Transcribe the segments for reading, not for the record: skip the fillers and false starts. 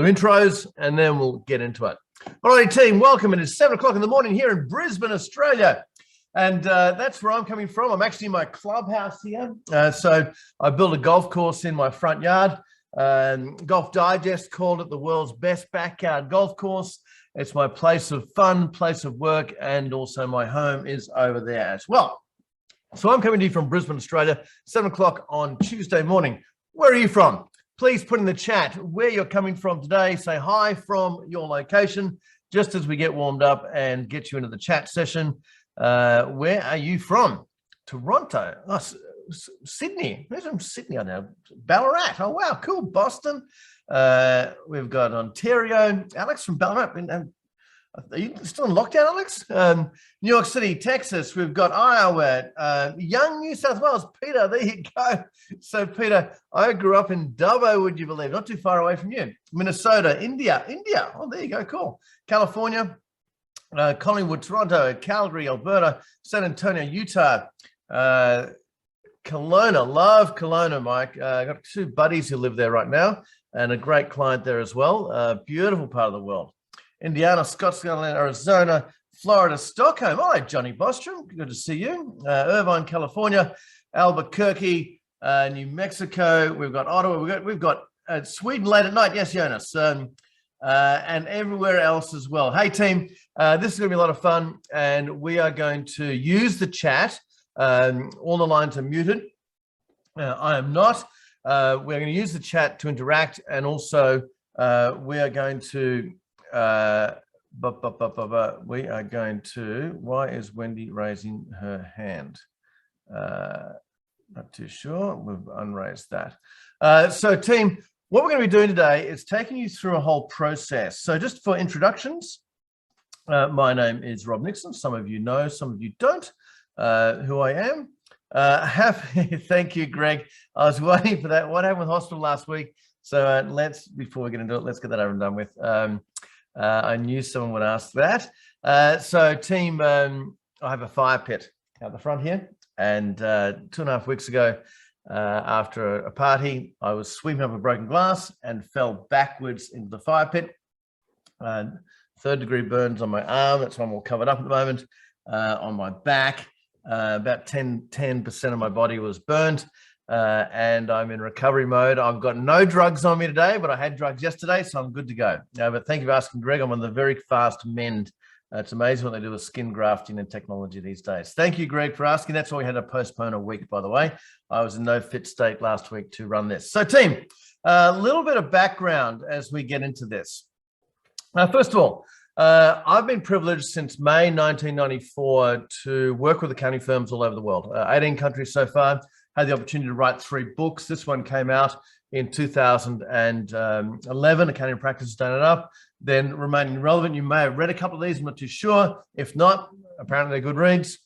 Intros, and then we'll get into it. All right, team, welcome. It is 7 o'clock in the morning here in Brisbane, Australia. And that's where I'm coming from. I'm actually in my clubhouse here. So I built a golf course in my front yard. Golf Digest called it the world's best backyard golf course. It's my place of fun, place of work, and also my home is over there as well. So I'm coming to you from Brisbane, Australia, 7 o'clock on Tuesday morning. Where are you from? Please put in the chat where you're coming from today. Say hi from your location, just as we get warmed up and get you into the chat session. Where are you from? Toronto, Sydney. Where's from Sydney? I know. Ballarat. Oh, wow, cool. Boston. We've got Ontario. Alex from Ballarat. Are you still in lockdown, Alex? New York City, Texas. We've got Iowa. Young New South Wales. Peter, there you go. So, Peter, I grew up in Dubbo, would you believe? Not too far away from you. Minnesota, India. Oh, there you go. Cool. California, Collingwood, Toronto, Calgary, Alberta, San Antonio, Utah, Kelowna. Love Kelowna, Mike. I got two buddies who live there right now and a great client there as well. Beautiful part of the world. Indiana, Scottsdale, Arizona, Florida, Stockholm. All right, Johnny Bostrom, good to see you. Irvine, California, Albuquerque, New Mexico. We've got Ottawa. We've got Sweden late at night. Yes, Jonas. And everywhere else as well. Hey, team, this is going to be a lot of fun, and we are going to use the chat. All the lines are muted. I am not. We're going to use the chat to interact, and also we are going to why is Wendy raising her hand? Not too sure. We've unraised that. So team, what we're going to be doing today is taking you through a whole process. So just for introductions, my name is Rob Nixon. Some of you know, some of you don't, who I am. Thank you, Greg. I was waiting for that. What happened with hospital last week? So before we get into it, let's get that over and done with. I knew someone would ask that. So team, I have a fire pit out the front here. And 2.5 weeks ago, after a party, I was sweeping up a broken glass and fell backwards into the fire pit. 3rd-degree burns on my arm. That's why I'm all covered up at the moment. On my back, about 10% of my body was burnt. And I'm in recovery mode. I've got no drugs on me today, but I had drugs yesterday, so I'm good to go. But thank you for asking, Greg. I'm on the very fast mend. It's amazing what they do with skin grafting and technology these days. Thank you, Greg, for asking. That's why we had to postpone a week, by the way. I was in no fit state last week to run this. So, team, a little bit of background as we get into this. First of all, I've been privileged since May 1994 to work with accounting firms all over the world, 18 countries so far. Had the opportunity to write 3 books. This one came out in 2011, Accounting Practice Done It Up. Then Remaining Relevant. You may have read a couple of these, I'm not too sure. If not, apparently they're good reads.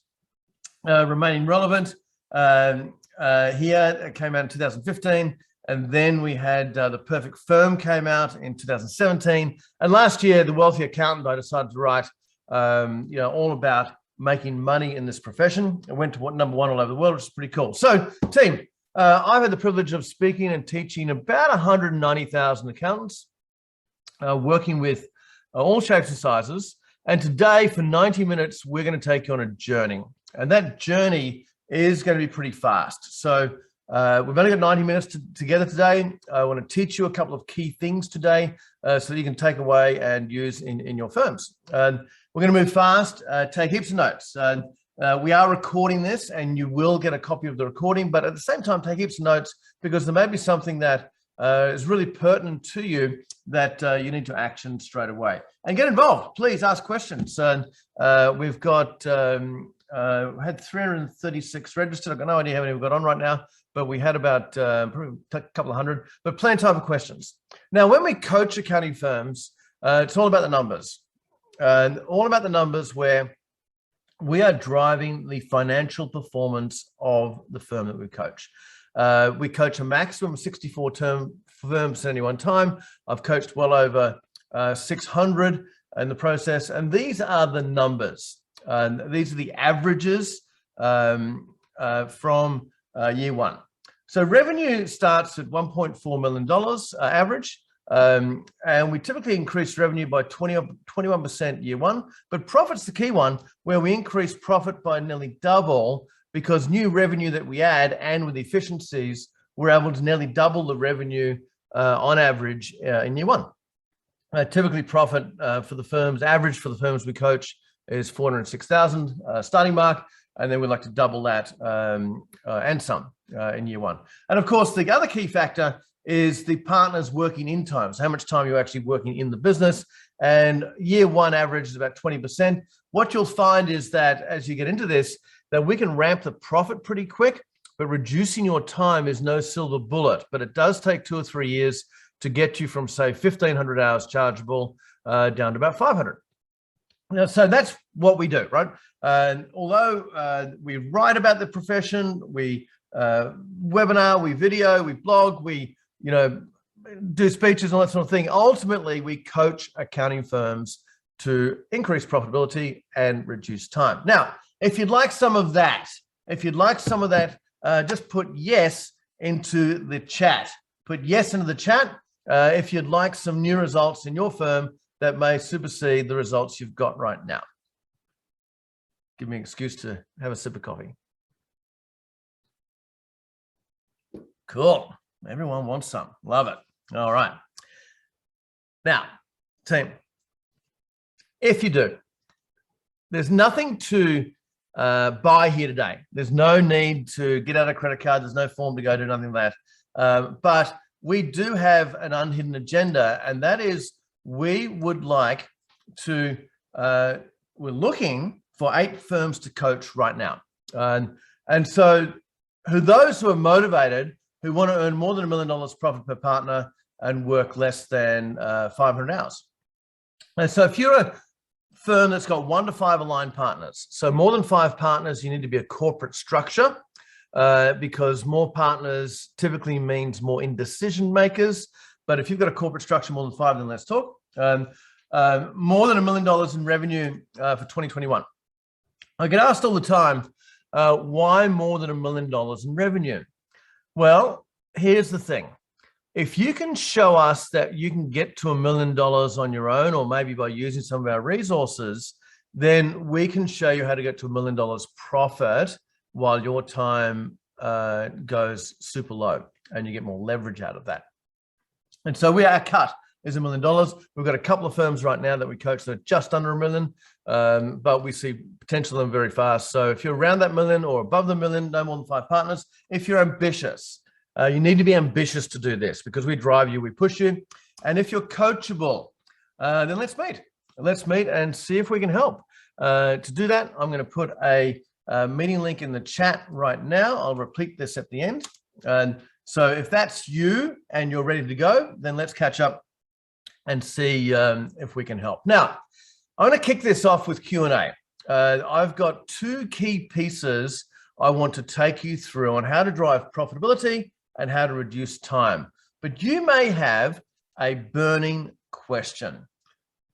Remaining Relevant, here it came out in 2015. And then we had The Perfect Firm came out in 2017. And last year, The Wealthy Accountant, I decided to write all about making money in this profession. It went to #1 all over the world, which is pretty cool. So, team, I've had the privilege of speaking and teaching about 190,000 accountants, working with all shapes and sizes. And today, for 90 minutes, we're going to take you on a journey. And that journey is going to be pretty fast. So we've only got 90 minutes together today. I want to teach you a couple of key things today so that you can take away and use in your firms. We're going to move fast, take heaps of notes. We are recording this and you will get a copy of the recording, but at the same time, take heaps of notes because there may be something that is really pertinent to you that you need to action straight away. And get involved, please ask questions. We've got, had 336 registered. I've got no idea how many we've got on right now, but we had about probably a couple of hundred, but plenty of time for questions. Now, when we coach accounting firms, it's all about the numbers. All about the numbers where we are driving the financial performance of the firm that we coach. We coach a maximum of 64 firms at any one time. I've coached well over 600 in the process, and these are the numbers. These are the averages from year one. So revenue starts at $1.4 million average. And we typically increase revenue by 21% year one, but profit's the key one, where we increase profit by nearly double, because new revenue that we add and with efficiencies, we're able to nearly double the revenue on average in year one. Typically profit for the firms, average for the firms we coach is 406,000 starting mark, and then we'd like to double that and some in year one. And of course, the other key factor is the partners working in time. So how much time you're actually working in the business. And year one average is about 20%. What you'll find is that as you get into this, that we can ramp the profit pretty quick, but reducing your time is no silver bullet. But it does take 2 or 3 years to get you from, say, 1,500 hours chargeable down to about 500. Now, so that's what we do, right? Although we write about the profession, we webinar, we video, we blog, we do speeches and all that sort of thing. Ultimately, we coach accounting firms to increase profitability and reduce time. Now, if you'd like some of that, just put yes into the chat. Put yes into the chat if you'd like some new results in your firm that may supersede the results you've got right now. Give me an excuse to have a sip of coffee. Cool. Everyone wants some. Love it. All right. Now, team, if you do, there's nothing to buy here today. There's no need to get out a credit card. There's no form to go do, nothing like that. But we do have an unhidden agenda, and that is we would like to, we're looking for 8 firms to coach right now. And so those who are motivated, who want to earn more than $1 million profit per partner and work less than 500 hours. And so if you're a firm that's got 1 to 5 aligned partners, so more than 5 partners, you need to be a corporate structure because more partners typically means more indecision makers. But if you've got a corporate structure more than 5, then let's talk. More than $1 million in revenue for 2021. I get asked all the time, why more than $1 million in revenue? Well, here's the thing. If you can show us that you can get to $1 million on your own, or maybe by using some of our resources, then we can show you how to get to $1 million profit while your time goes super low and you get more leverage out of that. And so our cut is $1 million. We've got a couple of firms right now that we coach that are just under $1 million, but we see potential in them very fast. So if you're around that $1 million or above the $1 million, no more than 5 partners. If you're ambitious, you need to be ambitious to do this because we drive you, we push you. And if you're coachable, then let's meet. Let's meet and see if we can help. To do that, I'm going to put a meeting link in the chat right now. I'll repeat this at the end. And so if that's you and you're ready to go, then let's catch up and see if we can help. Now, I'm going to kick this off with Q&A. I've got 2 key pieces I want to take you through on how to drive profitability and how to reduce time. But you may have a burning question.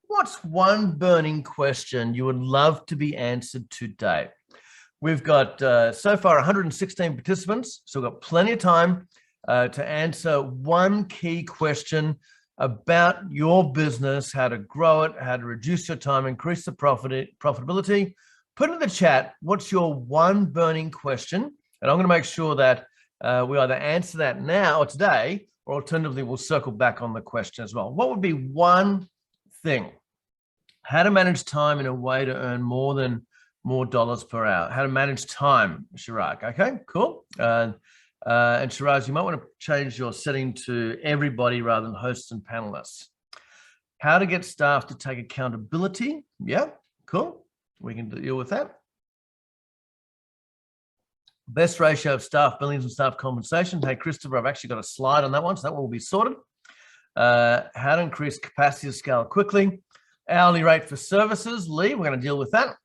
What's one burning question you would love to be answered today? We've got so far 116 participants, so we've got plenty of time to answer one key question about your business, how to grow it, how to reduce your time, increase the profitability. Put in the chat, what's your one burning question? And I'm going to make sure that we either answer that now or today, or alternatively, we'll circle back on the question as well. What would be one thing? How to manage time in a way to earn more dollars per hour. How to manage time, Chirag. Okay, cool. And Shiraz, you might want to change your setting to everybody rather than hosts and panelists. How to get staff to take accountability. Yeah, cool. We can deal with that. Best ratio of staff billings and staff compensation. Hey, Christopher, I've actually got a slide on that one, so that one will be sorted. How to increase capacity to scale quickly. Hourly rate for services. Lee, we're going to deal with that.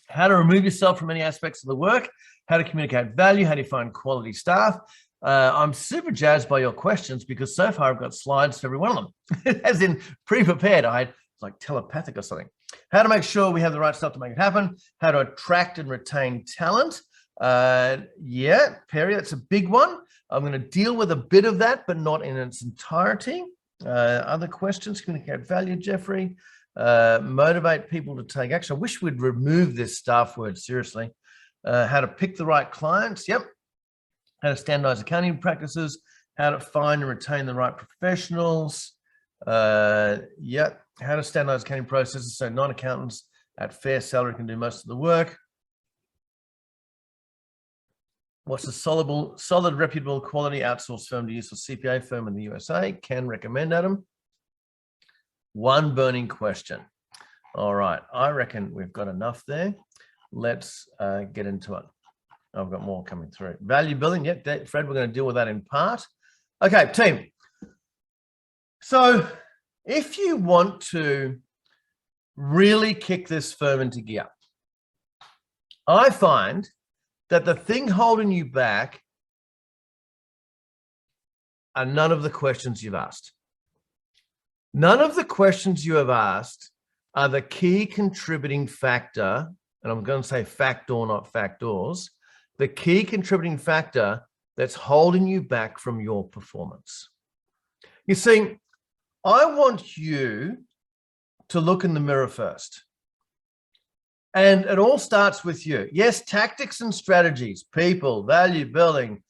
How to remove yourself from any aspects of the work. How to communicate value. How do you find quality staff? I'm super jazzed by your questions because so far I've got slides for every one of them, as in pre-prepared. It's like telepathic or something. How to make sure we have the right stuff to make it happen. How to attract and retain talent. Yeah, Perry, that's a big one. I'm going to deal with a bit of that, but not in its entirety. Other questions? Communicate value, Jeffrey. Motivate people to take action. I wish we'd remove this staff word, seriously. How to pick the right clients. Yep. How to standardize accounting practices. How to find and retain the right professionals. Yep. How to standardize accounting processes so non-accountants at fair salary can do most of the work. What's a solid, reputable, quality outsourced firm to use for CPA firm in the USA? Can recommend, Adam. One burning question. All right, I reckon we've got enough there. Let's get into it. I've got more coming through. Value building, yep, Fred, we're going to deal with that in part. Okay, team. So if you want to really kick this firm into gear, I find that the thing holding you back are none of the questions you've asked. None of the questions you have asked are the key contributing factor, and I'm going to say factor, not factors, the key contributing factor that's holding you back from your performance. You see, I want you to look in the mirror first. And it all starts with you. Yes, tactics and strategies, people, value building,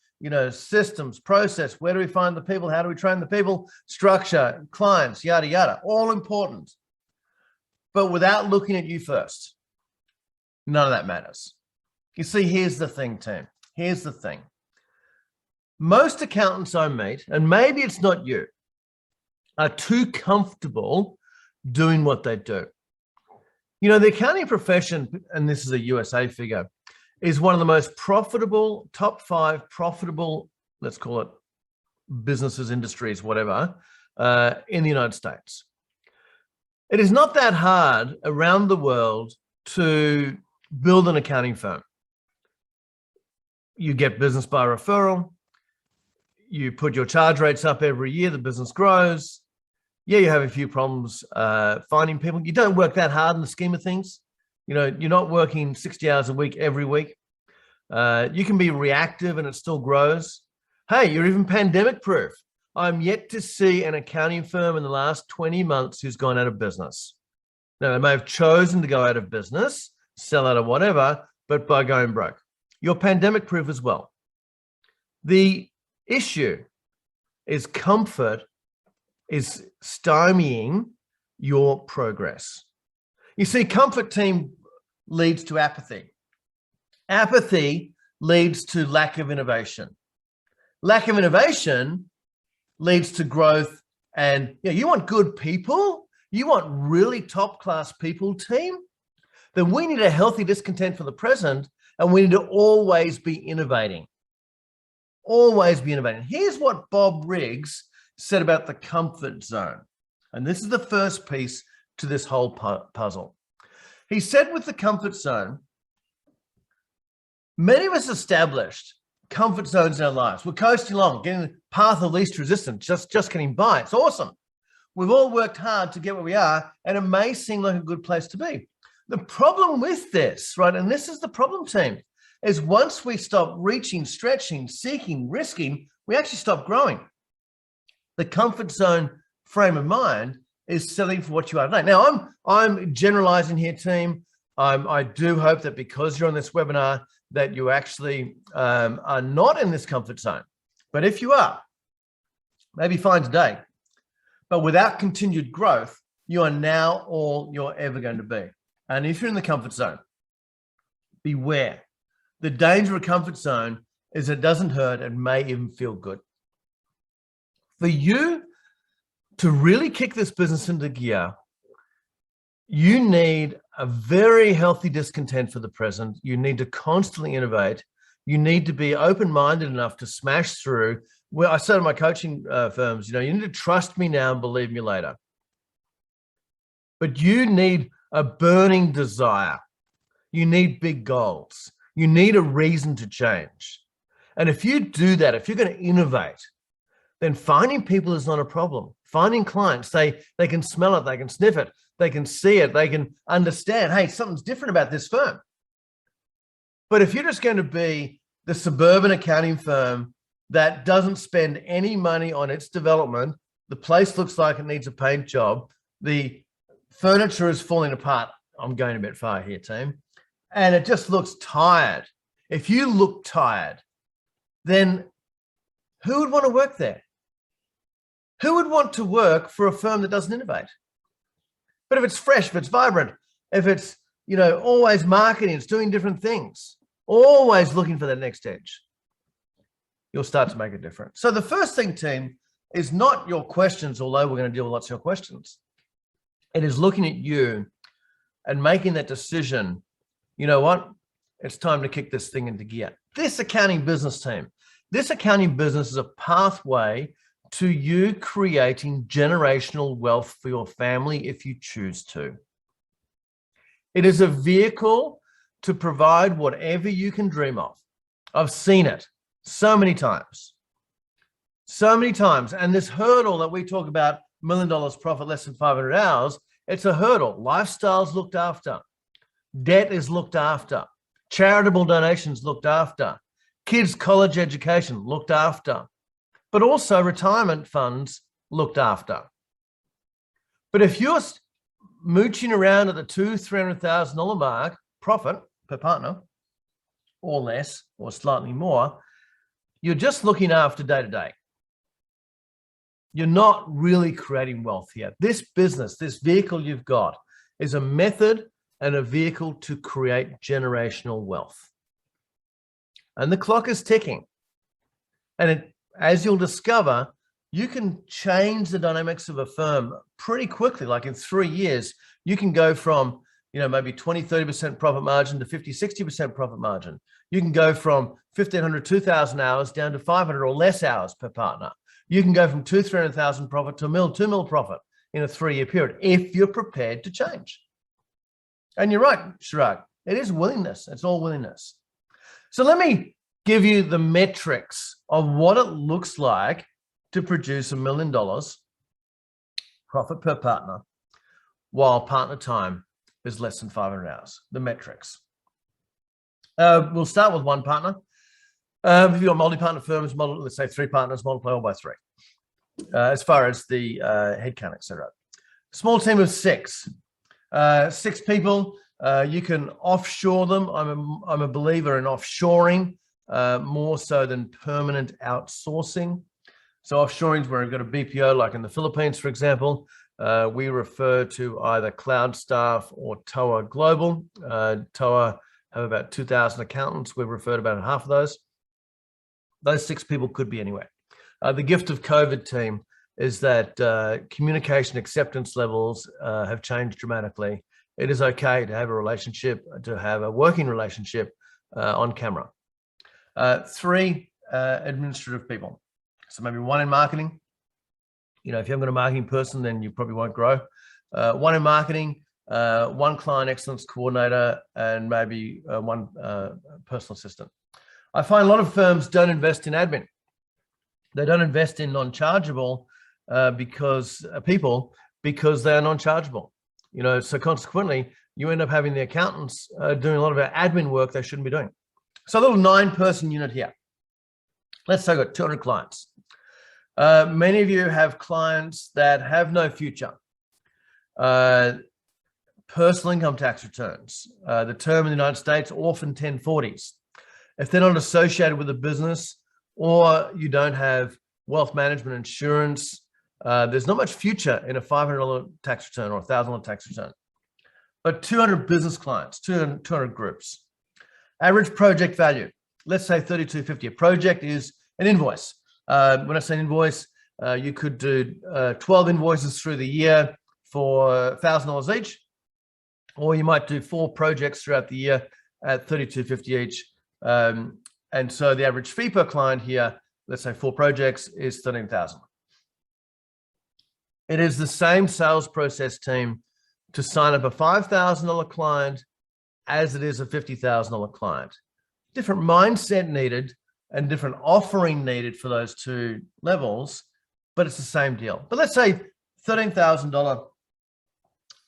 systems, process. Where do we find the people? How do we train the people? Structure, clients, yada, yada, all important. But without looking at you first, none of that matters. You see, here's the thing, team. Here's the thing. Most accountants I meet, and maybe it's not you, are too comfortable doing what they do. The accounting profession, and this is a USA figure, is one of the most profitable, top 5 profitable, let's call it businesses, industries, whatever, in the United States. It is not that hard around the world to build an accounting firm. You get business by referral. You put your charge rates up every year, the business grows. Yeah, you have a few problems finding people. You don't work that hard in the scheme of things. You're not working 60 hours a week every week. You can be reactive and it still grows. Hey, you're even pandemic proof. I'm yet to see an accounting firm in the last 20 months who's gone out of business. Now, they may have chosen to go out of business, sell out or whatever, but by going broke. You're pandemic proof as well. The issue is comfort is stymieing your progress. You see, comfort, team, leads to apathy. Apathy leads to lack of innovation. Lack of innovation leads to growth. And you want good people, you want really top-class people, team, then we need a healthy discontent for the present, and we need to always be innovating. Always be innovating. Here's what Bob Riggs said about the comfort zone. And this is the first piece to this whole puzzle. He said with the comfort zone, many of us established comfort zones in our lives. We're coasting along, getting the path of least resistance, just getting by. It's awesome. We've all worked hard to get where we are, and it may seem like a good place to be. The problem with this, right, and this is the problem, team, is once we stop reaching, stretching, seeking, risking, we actually stop growing. The comfort zone frame of mind is selling for what you are today. Now, I'm generalizing here, team. I do hope that because you're on this webinar, that you actually are not in this comfort zone. But if you are, maybe fine today. But without continued growth, you are now all you're ever going to be. And if you're in the comfort zone, beware. The danger of a comfort zone is it doesn't hurt and may even feel good. For you to really kick this business into gear, you need a very healthy discontent for the present. You need to constantly innovate. You need to be open-minded enough to smash through. Well, I say to my coaching firms, you need to trust me now and believe me later. But you need a burning desire. You need big goals. You need a reason to change. And if you do that, if you're going to innovate, then finding people is not a problem. Finding clients, they can smell it, they can sniff it, they can see it, they can understand, hey, something's different about this firm. But if you're just going to be the suburban accounting firm that doesn't spend any money on its development, The place looks like it needs a paint job. The furniture is falling apart. I'm going a bit far here, team. And it just looks tired. If you look tired, then who would want to work there? Who would want to work for a firm that doesn't innovate? But if it's fresh, if it's vibrant, if it's, always marketing, it's doing different things, always looking for that next edge, you'll start to make a difference. So the first thing, team, is not your questions, although we're going to deal with lots of your questions. It is looking at you and making that decision. You know what? It's time to kick this thing into gear. This accounting business, team, this accounting business is a pathway to you creating generational wealth for your family if you choose to. It is a vehicle to provide whatever you can dream of. I've seen it so many times. So many times. And this hurdle that we talk about, $1 million profit, less than 500 hours, it's a hurdle. Lifestyle's looked after. Debt is looked after. Charitable donations looked after. Kids' college education looked after. But also retirement funds looked after. But if you're mooching around at the $200,000-$300,000 mark, profit per partner, or less, or slightly more, you're just looking after day to day. You're not really creating wealth here. This business, this vehicle you've got, is a method and a vehicle to create generational wealth. And the clock is ticking. And as you'll discover, you can change the dynamics of a firm pretty quickly. Like in 3 years, you can go from, maybe 20, 30% profit margin to 50, 60% profit margin. You can go from 1,500, 2,000 hours down to 500 or less hours per partner. You can go from 300,000 profit to $1 million, $2 million profit in a 3-year period if you're prepared to change. And you're right, Chirag, it is willingness. It's all willingness. So let me give you the metrics of what it looks like to produce $1 million profit per partner while partner time is less than 500 hours, the metrics. We'll start with one partner. If you've got multi-partner firms, let's say 3 partners, multiply all by 3. As far as the headcount, etc. Small team of 6. 6 people, you can offshore them. I'm a believer in offshoring more so than permanent outsourcing. So offshoring is where we've got a BPO, like in the Philippines, for example. We refer to either Cloud Staff or TOA Global. TOA have about 2,000 accountants. We've referred about half of those. Those 6 people could be anywhere. The gift of COVID, team, is that communication acceptance levels have changed dramatically. It is okay to have a relationship, to have a working relationship on camera. 3 administrative people. So maybe 1 in marketing. If you haven't got a marketing person, then you probably won't grow. 1 in marketing, 1 client excellence coordinator, and maybe 1 personal assistant. I find a lot of firms don't invest in admin. They don't invest in non-chargeable people because they are non-chargeable. So consequently, you end up having the accountants doing a lot of our admin work they shouldn't be doing. So a little 9-person unit here. Let's say I've got 200 clients. Many of you have clients that have no future. Personal income tax returns. The term in the United States, orphan 1040s. If they're not associated with a business, or you don't have wealth management insurance, there's not much future in a $500 tax return or a $1,000 tax return. But 200 business clients, 200 groups. Average project value, let's say $3,250. A project is an invoice. When I say an invoice, you could do 12 invoices through the year for $1,000 each, or you might do 4 projects throughout the year at $3,250 each. And so the average fee per client here, let's say 4 projects, is $13,000. It is the same sales process, team, to sign up a $5,000 client as it is a $50,000 client. Different mindset needed and different offering needed for those 2 levels, but it's the same deal. But let's say $13,000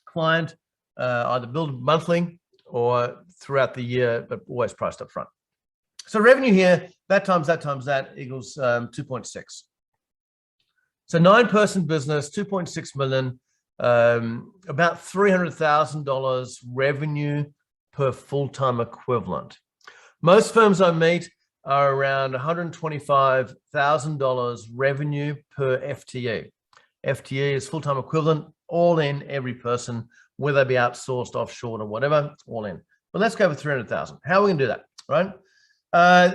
client, either billed monthly or throughout the year, but always priced up front. So revenue here, that times that equals 2.6. So 9-person business, 2.6 million, about $300,000 revenue per full-time equivalent. Most firms I meet are around $125,000 revenue per FTE. FTE is full-time equivalent, all in, every person, whether they be outsourced, offshore, or whatever, all in. But let's go for 300,000. How are we gonna do that, right?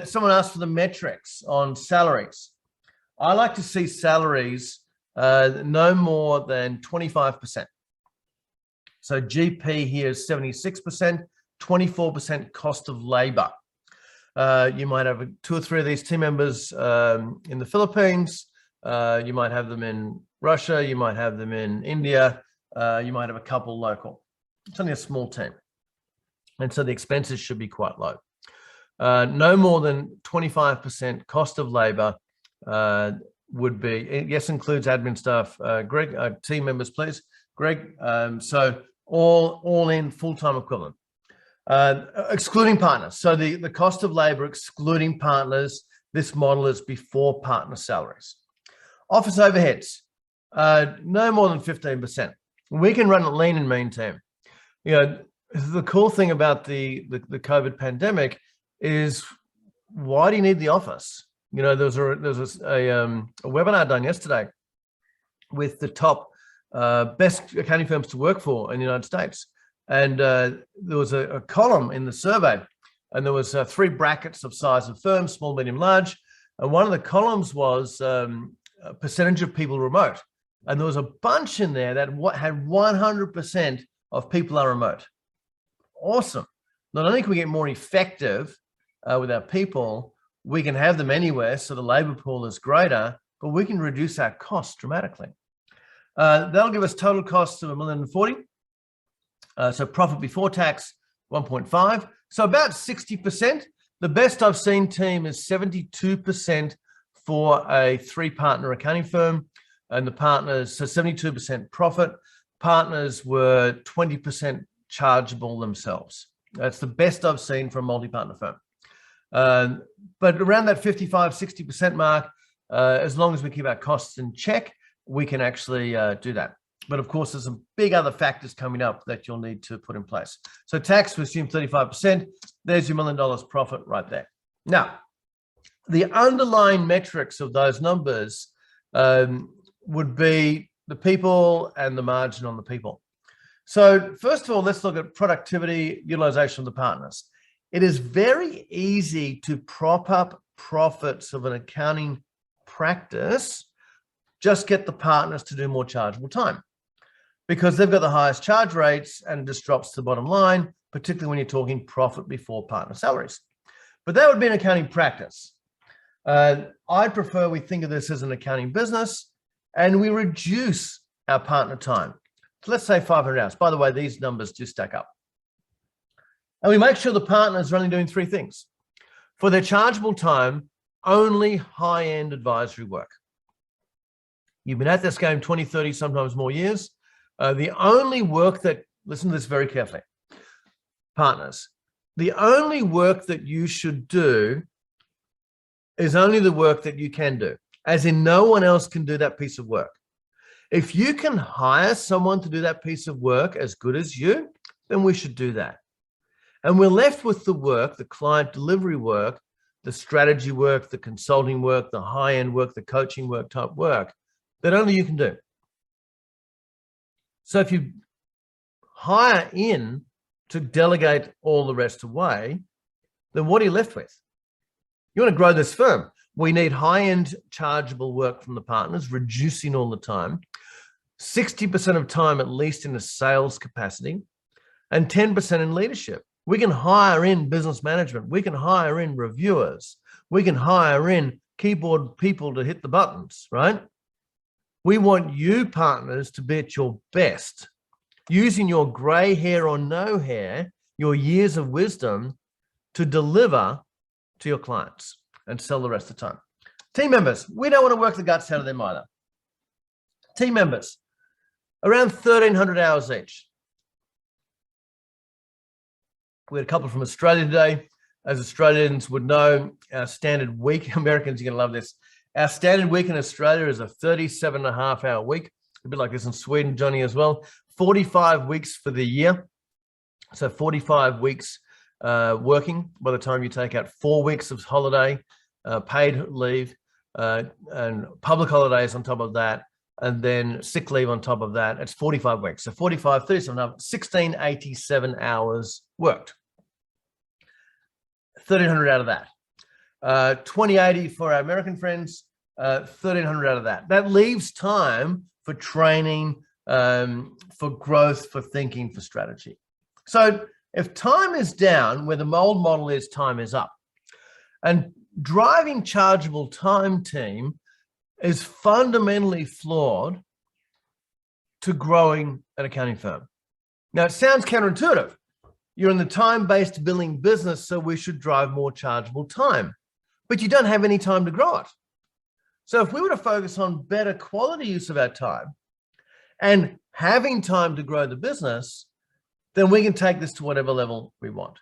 Someone asked for the metrics on salaries. I like to see salaries no more than 25%. So GP here is 76%, 24% cost of labor. You might have 2 or 3 of these team members in the Philippines. You might have them in Russia. You might have them in India. You might have a couple local. It's only a small team. And so the expenses should be quite low. No more than 25% cost of labor would be, yes, includes admin staff. Greg, team members, please. Greg, so all in full-time equivalent. Excluding partners. So the cost of labor excluding partners, this model is before partner salaries. Office overheads, no more than 15%. We can run it lean and mean team. You know, the cool thing about the COVID pandemic is, why do you need the office? You know, there was a webinar done yesterday with the top best accounting firms to work for in the United States. And there was a column in the survey, and there was 3 brackets of size of firms, small, medium, large. And one of the columns was a percentage of people remote. And there was a bunch in there that had 100% of people are remote. Awesome. Not only can we get more effective with our people, we can have them anywhere, so the labor pool is greater, but we can reduce our costs dramatically. That'll give us total costs of $1,040,000. So profit before tax, 1.5. So about 60%. The best I've seen team is 72% for a 3-partner accounting firm, and the partners, so 72% profit. Partners were 20% chargeable themselves. That's the best I've seen for a multi-partner firm. But around that 55, 60% mark, as long as we keep our costs in check, we can actually do that. But of course, there's some big other factors coming up that you'll need to put in place. So tax, we assume 35%. There's your $1 million profit right there. Now, the underlying metrics of those numbers would be the people and the margin on the people. So first of all, let's look at productivity, utilization of the partners. It is very easy to prop up profits of an accounting practice, just get the partners to do more chargeable time, because they've got the highest charge rates and it just drops to the bottom line, particularly when you're talking profit before partner salaries. But that would be an accounting practice. I prefer we think of this as an accounting business and we reduce our partner time. So let's say 500 hours. By the way, these numbers do stack up. And we make sure the partners are only doing 3 things. For their chargeable time, only high-end advisory work. You've been at this game 20, 30, sometimes more years. The only work that, listen to this very carefully, partners, the only work that you should do is only the work that you can do, as in no one else can do that piece of work. If you can hire someone to do that piece of work as good as you, then we should do that. And we're left with the work, the client delivery work, the strategy work, the consulting work, the high-end work, the coaching work type work that only you can do. So if you hire in to delegate all the rest away, then what are you left with? You want to grow this firm. We need high-end chargeable work from the partners, reducing all the time, 60% of time at least in a sales capacity, and 10% in leadership. We can hire in business management. We can hire in reviewers. We can hire in keyboard people to hit the buttons, right? We want you partners to be at your best, using your gray hair or no hair, your years of wisdom to deliver to your clients and sell the rest of the time. Team members, we don't want to work the guts out of them either. Team members, around 1,300 hours each. We had a couple from Australia today. As Australians would know, our standard week, Americans, you're going to love this. Our standard week in Australia is a 37.5-hour week, a bit like this in Sweden, Johnny, as well. 45 weeks for the year. So 45 weeks working by the time you take out 4 weeks of holiday, paid leave, and public holidays on top of that, and then sick leave on top of that. It's 45 weeks. So 45, 37, 1687 hours worked. 1,300 out of that. 2080 for our American friends, 1,300 out of that. That leaves time for training, for growth, for thinking, for strategy. So if time is down, where the old model is time is up. And driving chargeable time team is fundamentally flawed to growing an accounting firm. Now, it sounds counterintuitive. You're in the time-based billing business, so we should drive more chargeable time. But you don't have any time to grow it. So if we were to focus on better quality use of our time and having time to grow the business, then we can take this to whatever level we want.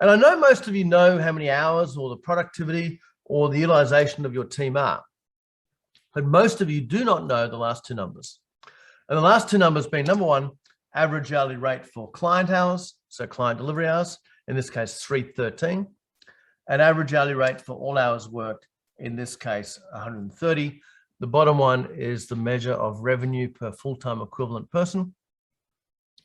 And I know most of you know how many hours or the productivity or the utilization of your team are, but most of you do not know the last two numbers. And the last two numbers being, number one, average hourly rate for client hours, so client delivery hours, in this case 313, and average hourly rate for all hours worked, in this case 130. The bottom one is the measure of revenue per full-time equivalent person.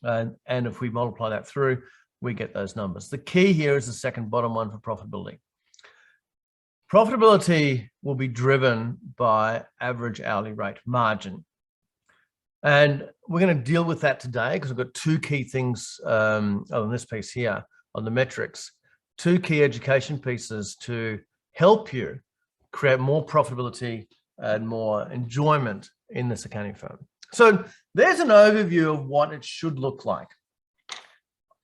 And if we multiply that through, we get those numbers. The key here is the second bottom one for profitability. Profitability will be driven by average hourly rate margin. And we're going to deal with that today because we've got two key things on this piece here on the metrics, two key education pieces to help you create more profitability and more enjoyment in this accounting firm. So there's an overview of what it should look like.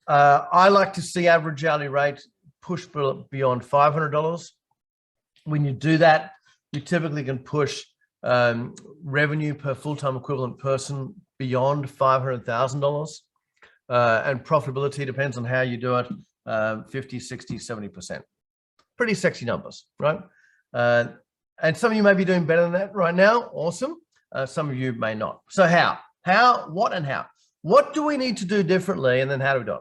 I like to see average hourly rate push beyond $500. When you do that, you typically can push revenue per full-time equivalent person beyond $500,000. And profitability depends on how you do it, 50, 60, 70%. Pretty sexy numbers, right? And some of you may be doing better than that right now. Awesome. Some of you may not. So how? How, what, and how? What do we need to do differently, and then how do we do it?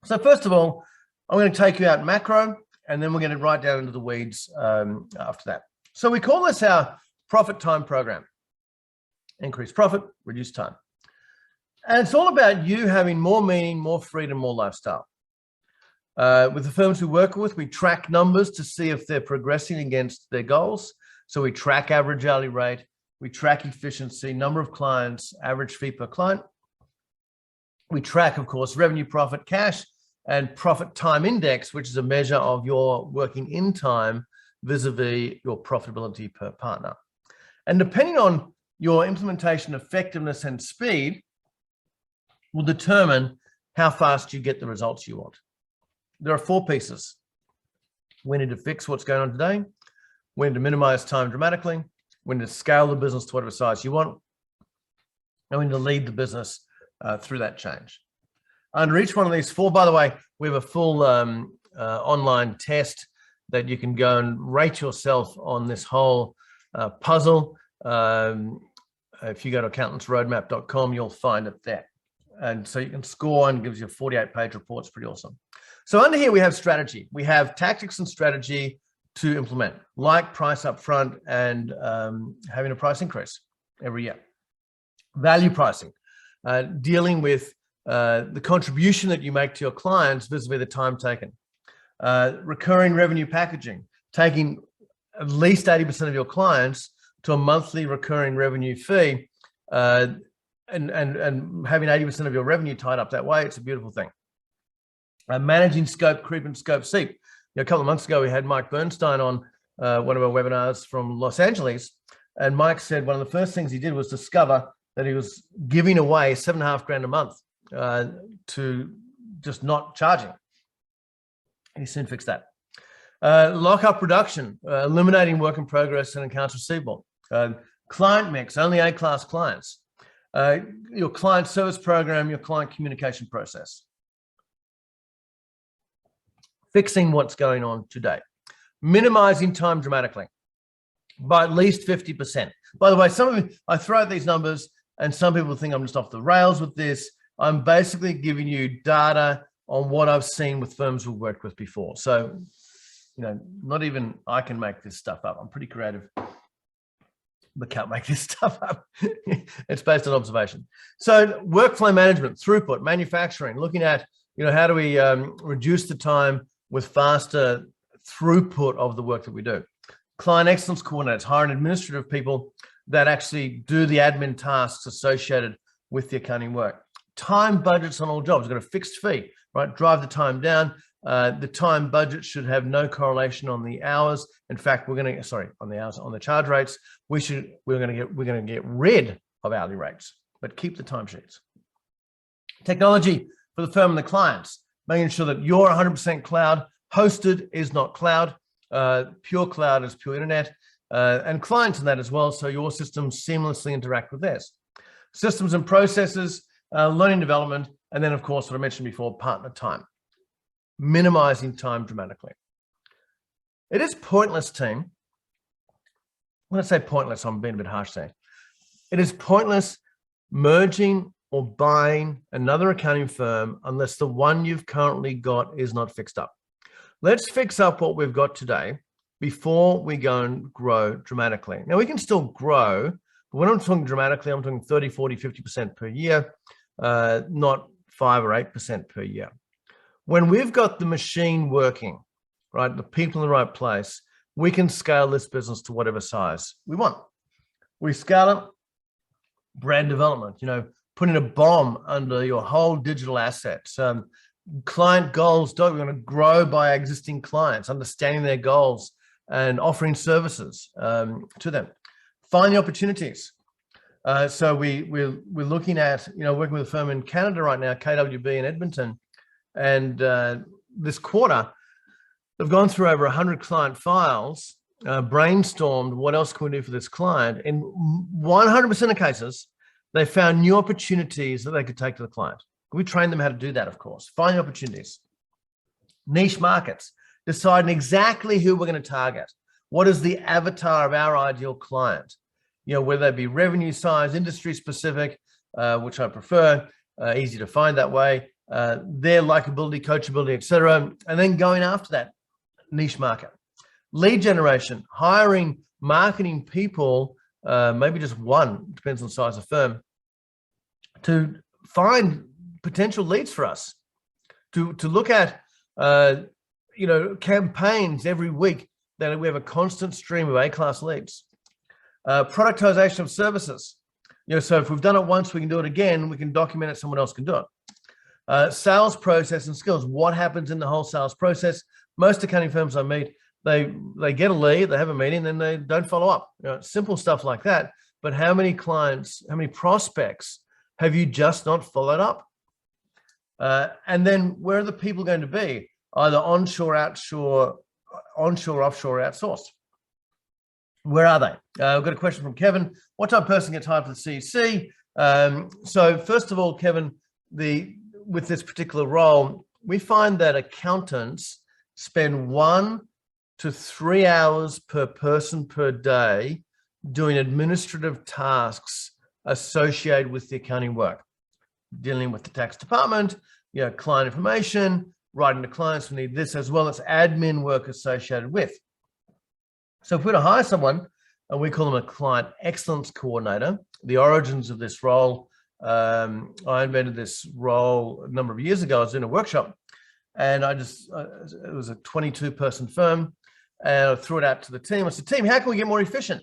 So first of all, I'm going to take you out macro, and then we're going to right down into the weeds after that. So we call this our profit time program. Increase profit, reduce time. And it's all about you having more meaning, more freedom, more lifestyle. With the firms we work with, we track numbers to see if they're progressing against their goals. So we track average hourly rate, we track efficiency, number of clients, average fee per client. We track, of course, revenue, profit, cash, and profit time index, which is a measure of your working in time vis-a-vis your profitability per partner. And depending on your implementation effectiveness and speed will determine how fast you get the results you want. There are four pieces. We need to fix what's going on today. We need to minimize time dramatically. We need to scale the business to whatever size you want. And we need to lead the business through that change. Under each one of these four, by the way, we have a full online test that you can go and rate yourself on this whole puzzle. If you go to accountantsroadmap.com, you'll find it there. And so you can score and it gives you a 48-page report. It's pretty awesome. So under here, we have strategy. We have tactics and strategy to implement, like price up front and having a price increase every year. Value pricing, dealing with the contribution that you make to your clients vis-a-vis the time taken. Recurring revenue packaging, taking at least 80% of your clients to a monthly recurring revenue fee and having 80% of your revenue tied up that way. It's a beautiful thing. Managing scope creep and scope seep. You know, a couple of months ago, we had Mike Bernstein on one of our webinars from Los Angeles. And Mike said one of the first things he did was discover that he was giving away $7,500 a month to just not charging. He soon fixed that. Lock-up reduction, eliminating work in progress and accounts receivable. Client mix, only A-class clients. Your client service program, your client communication process. Fixing what's going on today. minimizing time dramatically by at least 50%. By the way, I throw out these numbers and some people think I'm just off the rails with this. I'm basically giving you data on what I've seen with firms we've worked with before. So, not even I can make this stuff up. I'm pretty creative, but can't make this stuff up. It's based on observation. So workflow management, throughput, manufacturing, looking at, how do we reduce the time with faster throughput of the work that we do. Client excellence coordinators, hiring administrative people that actually do the admin tasks associated with the accounting work. Time budgets on all jobs. We've got a fixed fee, right? Drive the time down. The time budget should have no correlation on the hours. In fact, on the hours, on the charge rates, we're going to get rid of hourly rates, but keep the timesheets. Technology for the firm and the clients, making sure that you're 100% cloud. Hosted is not cloud. Pure cloud is pure internet, and clients in that as well. So your systems seamlessly interact with theirs. Systems and processes, learning development, and then of course, what I mentioned before, partner time. Minimizing time dramatically. It is pointless, team. When I say pointless, I'm being a bit harsh there. It is pointless merging or buying another accounting firm unless the one you've currently got is not fixed up. Let's fix up what we've got today before we go and grow dramatically. Now, we can still grow, but when I'm talking dramatically, I'm talking 30, 40, 50% per year, not 5 or 8% per year. When we've got the machine working, right, the people in the right place, we can scale this business to whatever size we want. We scale it, brand development, putting a bomb under your whole digital assets. Client goals, we're going to grow by existing clients, understanding their goals and offering services to them. Find the opportunities. So we're looking at, working with a firm in Canada right now, KWB in Edmonton, and this quarter, they've gone through over 100 client files, brainstormed what else can we do for this client. In 100% of cases, they found new opportunities that they could take to the client. We train them how to do that, of course. Find opportunities. Niche markets. Deciding exactly who we're going to target. What is the avatar of our ideal client? Whether they be revenue size, industry specific, which I prefer, easy to find that way, their likability, coachability, etc. And then going after that niche market. Lead generation, hiring marketing people, maybe just one, depends on the size of firm, to find potential leads for us, to look at campaigns every week that we have a constant stream of A-class leads. Productization of services. So if we've done it once, we can do it again. We can document it. Someone else can do it. Sales process and skills. What happens in the whole sales process? Most accounting firms I meet, they get a lead, they have a meeting, then they don't follow up. Simple stuff like that. But how many clients, how many prospects have you just not followed up? And then where are the people going to be? Either onshore, offshore, outsourced. Where are they? I've got a question from Kevin. What type of person gets hired for the CEC? So first of all, Kevin, with this particular role, we find that accountants spend 1 to 3 hours per person per day doing administrative tasks associated with the accounting work, dealing with the tax department, client information, writing to clients who need this, as well as admin work associated with. So if we were to hire someone, and we call them a client excellence coordinator, the origins of this role, I invented this role a number of years ago. I was in a workshop, and it was a 22-person firm, and I threw it out to the team. I said, team, how can we get more efficient?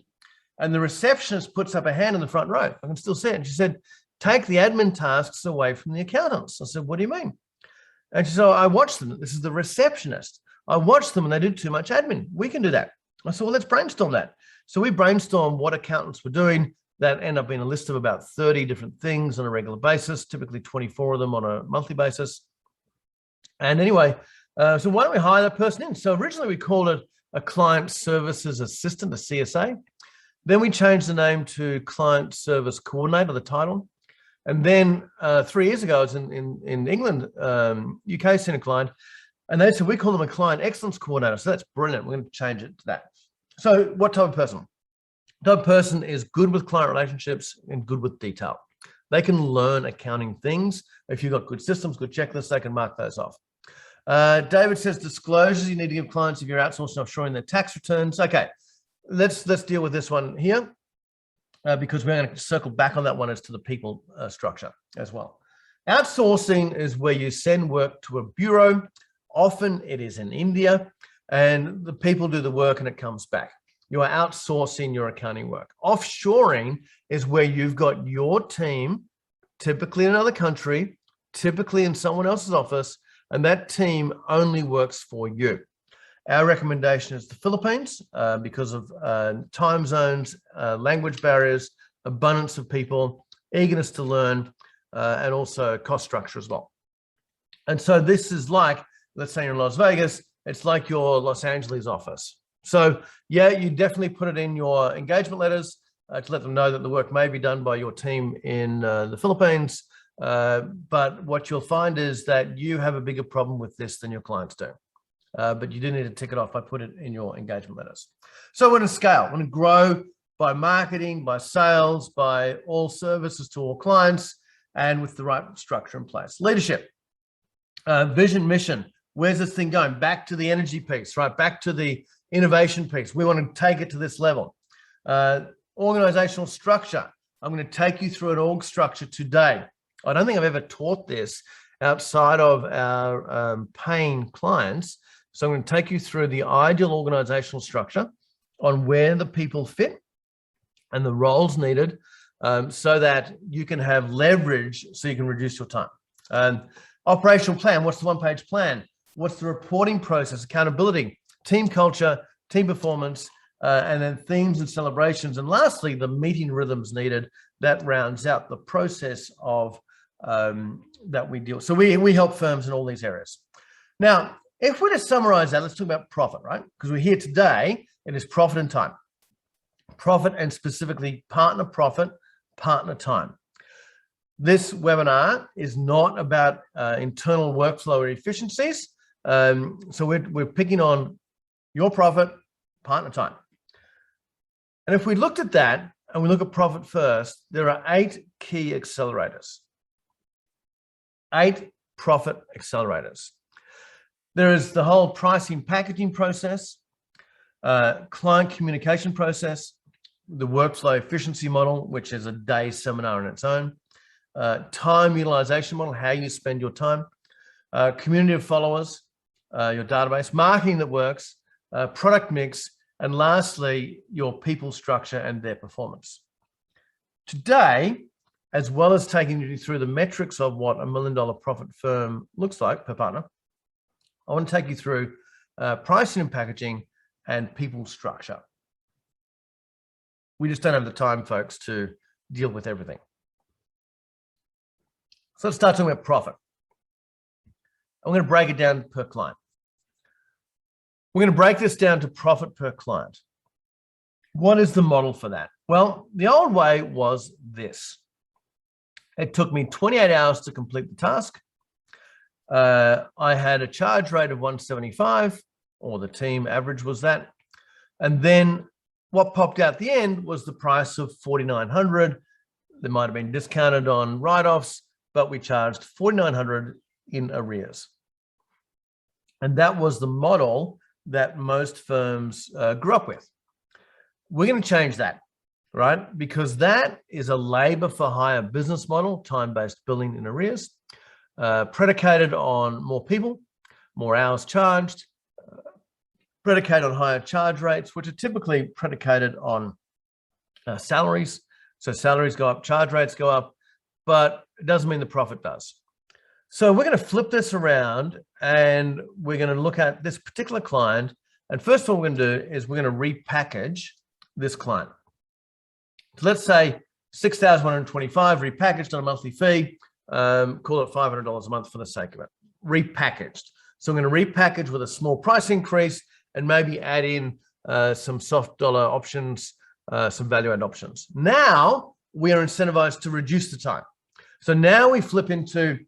And the receptionist puts up a hand in the front row. I can still see it. And she said, take the admin tasks away from the accountants. I said, what do you mean? And she said, I watched them. This is the receptionist. I watched them and they did too much admin. We can do that. I said, well, let's brainstorm that. So we brainstormed what accountants were doing. That ended up being a list of about 30 different things on a regular basis, typically 24 of them on a monthly basis. And anyway, so why don't we hire that person in? So originally we called it a client services assistant, a CSA. Then we changed the name to client service coordinator, the title. And then 3 years ago, I was in England, UK, seen a client, And they said, we call them a client excellence coordinator. So that's brilliant. We're going to change it to that. So what type of person? Type of person is good with client relationships and good with detail. They can learn accounting things. If you've got good systems, good checklists, they can mark those off. David says disclosures you need to give clients if you're outsourcing or offshoring their tax returns. Okay, let's deal with this one here because we're going to circle back on that one as to the people structure as well. Outsourcing is where you send work to a bureau. Often it is in India, and the people do the work and it comes back. You are outsourcing your accounting work. Offshoring is where you've got your team, typically in another country, typically in someone else's office, and that team only works for you. Our recommendation is the Philippines because of time zones, language barriers, abundance of people, eagerness to learn, and also cost structure as well. And so this is like, let's say you're in Las Vegas, it's like your Los Angeles office. So yeah, you definitely put it in your engagement letters to let them know that the work may be done by your team in the Philippines. But what you'll find is that you have a bigger problem with this than your clients do. But you do need to tick it off by putting it in your engagement letters. So we're going to scale, we're going to grow by marketing, by sales, by all services to all clients, and with the right structure in place. Leadership, vision, mission. Where's this thing going? Back to the energy piece, right? Back to the innovation piece. We want to take it to this level. Organizational structure. I'm going to take you through an org structure today. I don't think I've ever taught this outside of our paying clients. So I'm going to take you through the ideal organizational structure on where the people fit and the roles needed so that you can have leverage so you can reduce your time. Operational plan. What's the one-page plan? What's the reporting process, accountability, team culture, team performance, and then themes and celebrations. And lastly, the meeting rhythms needed that rounds out the process of that we deal. So we help firms in all these areas. Now, if we're to summarize that, let's talk about profit, right? Because we're here today, it is profit and time. Profit and specifically partner profit, partner time. This webinar is not about internal workflow or efficiencies. So we're picking on your profit, partner time. And if we looked at that and we look at profit first, there are 8 key accelerators. 8 profit accelerators. There is the whole pricing packaging process, client communication process, the workflow efficiency model, which is a day seminar in its own, time utilization model, how you spend your time, community of followers, your database, marketing that works, product mix, and lastly, your people structure and their performance. Today, as well as taking you through the metrics of what $1 million profit firm looks like per partner, I want to take you through pricing and packaging and people structure. We just don't have the time, folks, to deal with everything. So let's start talking about profit. I'm going to break it down per client. We're going to break this down to profit per client. What is the model for that? Well, the old way was this. It took me 28 hours to complete the task. I had a charge rate of 175, or the team average was that. And then what popped out at the end was the price of 4,900. There might have been discounted on write-offs, but we charged 4,900 in arrears. And that was the model that most firms grew up with. We're going to change that, right? Because that is a labor for hire business model, time-based billing in arrears, predicated on more people, more hours charged, predicated on higher charge rates, which are typically predicated on salaries. So salaries go up, charge rates go up, but it doesn't mean the profit does. So we're going to flip this around and we're going to look at this particular client. And first of all, we're going to do is we're going to repackage this client. So let's say 6,125 repackaged on a monthly fee, call it $500 a month for the sake of it, repackaged. So I'm going to repackage with a small price increase and maybe add in some soft dollar options, some value add options. Now we are incentivized to reduce the time. So now we flip into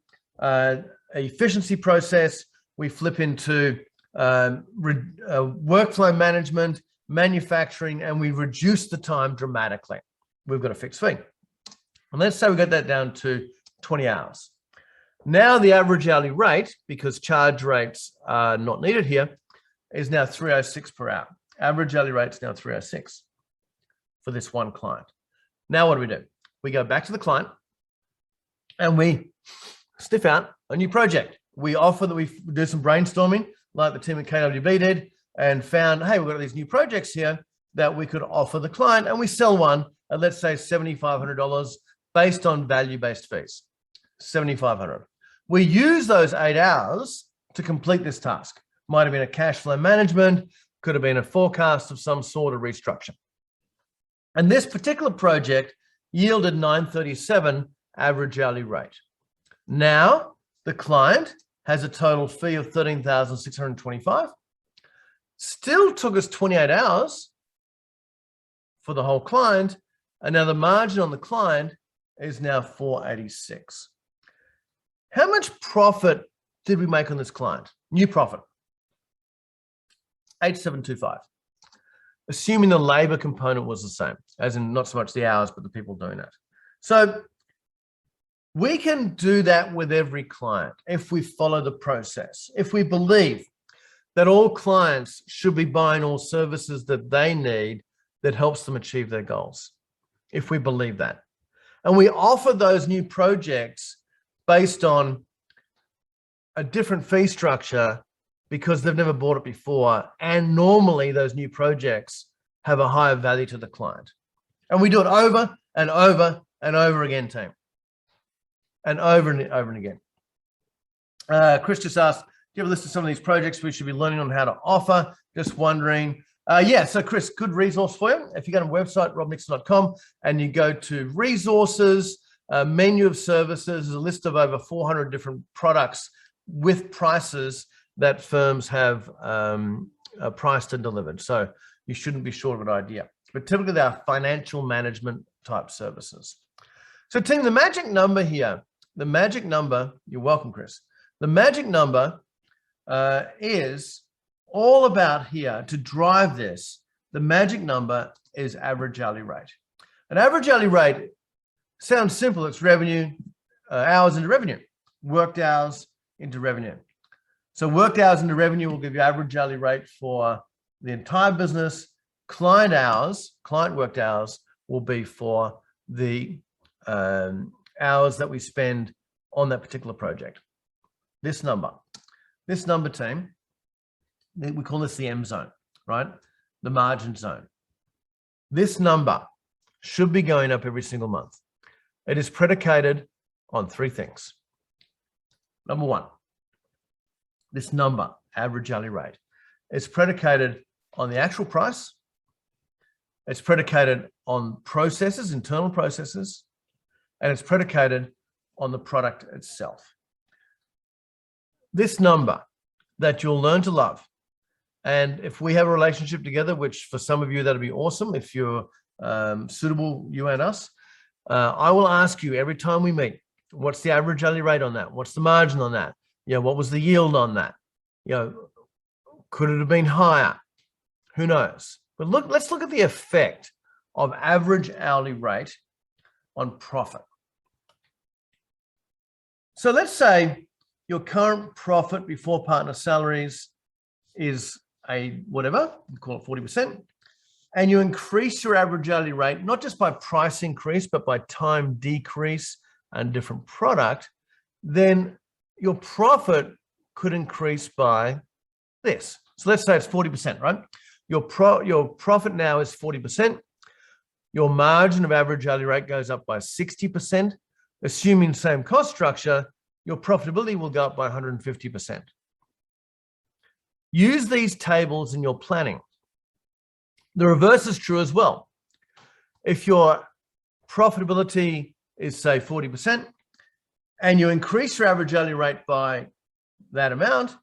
efficiency process. we flip into workflow management, manufacturing, and we reduce the time dramatically. We've got a fixed fee. And let's say we got that down to 20 hours. Now the average hourly rate, because charge rates are not needed here, is now $306 per hour. Average hourly rate is now $306 for this one client. Now what do? We go back to the client and we sniff out a new project. We offer that we do some brainstorming like the team at KWB did and found, hey, we've got these new projects here that we could offer the client, and we sell one at, let's say, $7,500 based on value-based fees, $7,500. We use those 8 hours to complete this task. Might have been a cash flow management, could have been a forecast of some sort of restructure. And this particular project yielded $937 average hourly rate. Now the client has a total fee of $13,625. Still took us 28 hours for the whole client. And now the margin on the client is now $486. How much profit did we make on this client? New profit, $8,725. Assuming the labor component was the same, as in not so much the hours, but the people doing it. So we can do that with every client if we follow the process. If we believe that all clients should be buying all services that they need that helps them achieve their goals. If we believe that. And we offer those new projects based on a different fee structure because they've never bought it before. And normally those new projects have a higher value to the client. And we do it over and over and over again, team. And over and again. Chris just asked, do you have a list of some of these projects we should be learning on how to offer? Just wondering. Yeah, so Chris, good resource for you. If you go to the website, robnixon.com, and you go to resources, menu of services, there's a list of over 400 different products with prices that firms have priced and delivered. So you shouldn't be short of an idea. But typically they are financial management type services. So team, the magic number here, the magic number, you're welcome, Chris. The magic number is all about here to drive this. The magic number is average hourly rate. An average hourly rate sounds simple. It's revenue, hours into revenue, worked hours into revenue. So worked hours into revenue will give you average hourly rate for the entire business. Client hours, client worked hours will be for the hours that we spend on that particular project. This number team, we call this the M zone, right? The margin zone. This number should be going up every single month. It is predicated on 3 things. Number 1, this number, average hourly rate, is predicated on the actual price. It's predicated on processes, internal processes, and it's predicated on the product itself. This number that you'll learn to love, and if we have a relationship together, which for some of you, that'll be awesome. If you're suitable, you and us, I will ask you every time we meet, what's the average hourly rate on that? What's the margin on that? You know, what was the yield on that? You know, could it have been higher? Who knows? But let's look at the effect of average hourly rate on profit. So let's say your current profit before partner salaries is a whatever, we call it 40%, and you increase your average hourly rate, not just by price increase, but by time decrease and different product, then your profit could increase by this. So let's say it's 40%, right? Your profit now is 40%. Your margin of average hourly rate goes up by 60%. Assuming same cost structure, your profitability will go up by 150%. Use these tables in your planning. The reverse is true as well. If your profitability is, say, 40%, and you increase your average hourly rate by that amount,